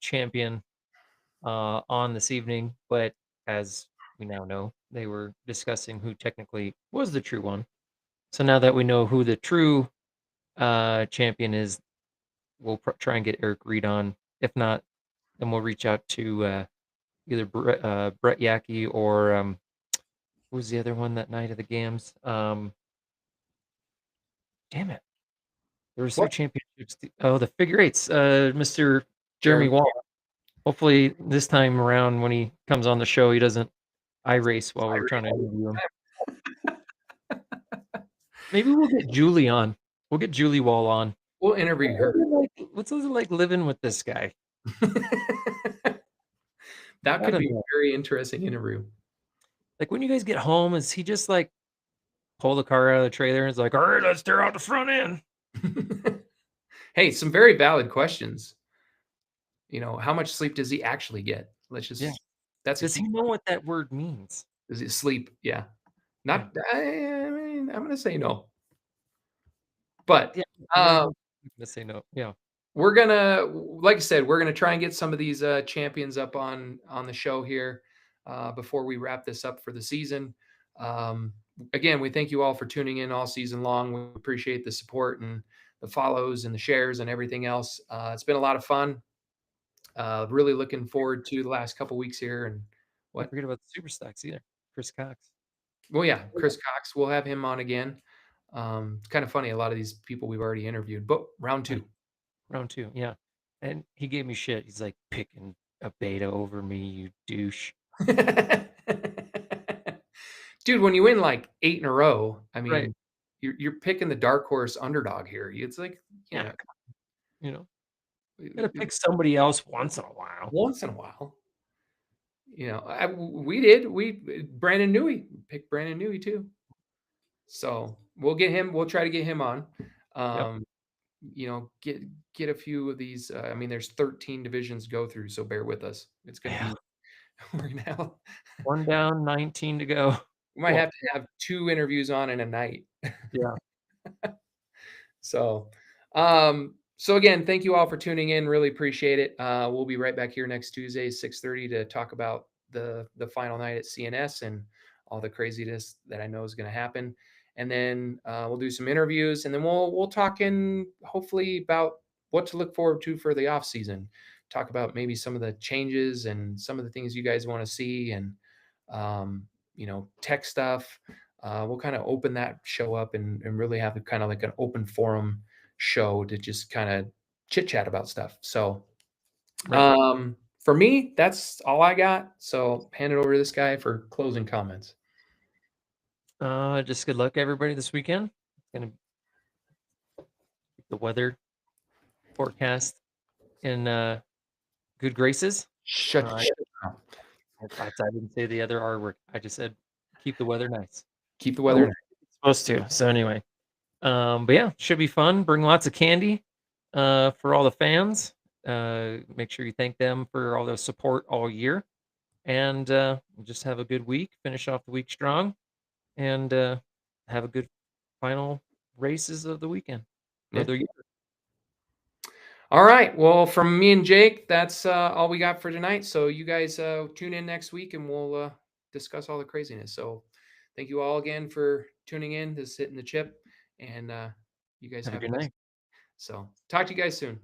champion on this evening, but as we now know, they were discussing who technically was the true one. So now that we know who the true champion is, we'll try and get Eric Reed on. If not, then we'll reach out to either Brett Yackey or who was the other one that night of the games? Damn it. There was 3 championships. Oh, the figure eights. Mr. Jeremy Wall. Hopefully this time around when he comes on the show, he doesn't race while we're trying to interview him. Maybe we'll get Julie on. We'll get Julie Wall on. We'll interview her. What's it like living with this guy? That could be a very interesting interview. Like when you guys get home, is he just like pull the car out of the trailer and is like, all right, let's tear out the front end? Hey, some very valid questions. How much sleep does he actually get? Let's just does he know what that word means? Does he sleep? Yeah. Not I mean, I'm gonna say no. But I'm gonna say no. Yeah. We're gonna, like I said, we're gonna try and get some of these champions up on the show here before we wrap this up for the season. Again, we thank you all for tuning in all season long. We appreciate the support and the follows and the shares and everything else. It's been a lot of fun. Really looking forward to the last couple weeks here. And Don't forget about the super stocks either. Chris Cox. Well, yeah, Chris Cox. We'll have him on again. It's kind of funny. A lot of these people we've already interviewed, but round two, yeah. And he gave me shit. He's like picking a beta over me, you douche. Dude, when you win like 8 in a row, I mean, you're picking the dark horse underdog here. It's like, you gotta pick somebody else once in a while. We did. Brandon Newey picked Brandon Newey too. So we'll get him. We'll try to get him on. Get a few of these. I mean, there's 13 divisions to go through, so bear with us. It's gonna be. We're gonna have 1 down, 19 to go. We might have to have 2 interviews on in a night. Yeah. So again, thank you all for tuning in. Really appreciate it. We'll be right back here next Tuesday, 6:30, to talk about the final night at CNS and all the craziness that I know is going to happen. and then we'll do some interviews, and then we'll talk in hopefully about what to look forward to for the off season. Talk about maybe some of the changes and some of the things you guys want to see, and tech stuff. We'll kind of open that show up and really have kind of like an open forum show to just kind of chit chat about stuff. So for me, that's all I got. So hand it over to this guy for closing comments. Just good luck, everybody, this weekend. It's gonna keep the weather forecast in good graces. Shut up. I didn't say the other R word. I just said keep the weather nice. Keep the weather. It's supposed to. So anyway, but yeah, should be fun. Bring lots of candy for all the fans. Make sure you thank them for all their support all year, and just have a good week. Finish off the week strong, and have a good final races of the weekend. Yeah. Or the year. All right. Well, from me and Jake, that's all we got for tonight. So you guys tune in next week, and we'll discuss all the craziness. So thank you all again for tuning in. This is Hittin' the Chip, and you guys Have a good night. So talk to you guys soon.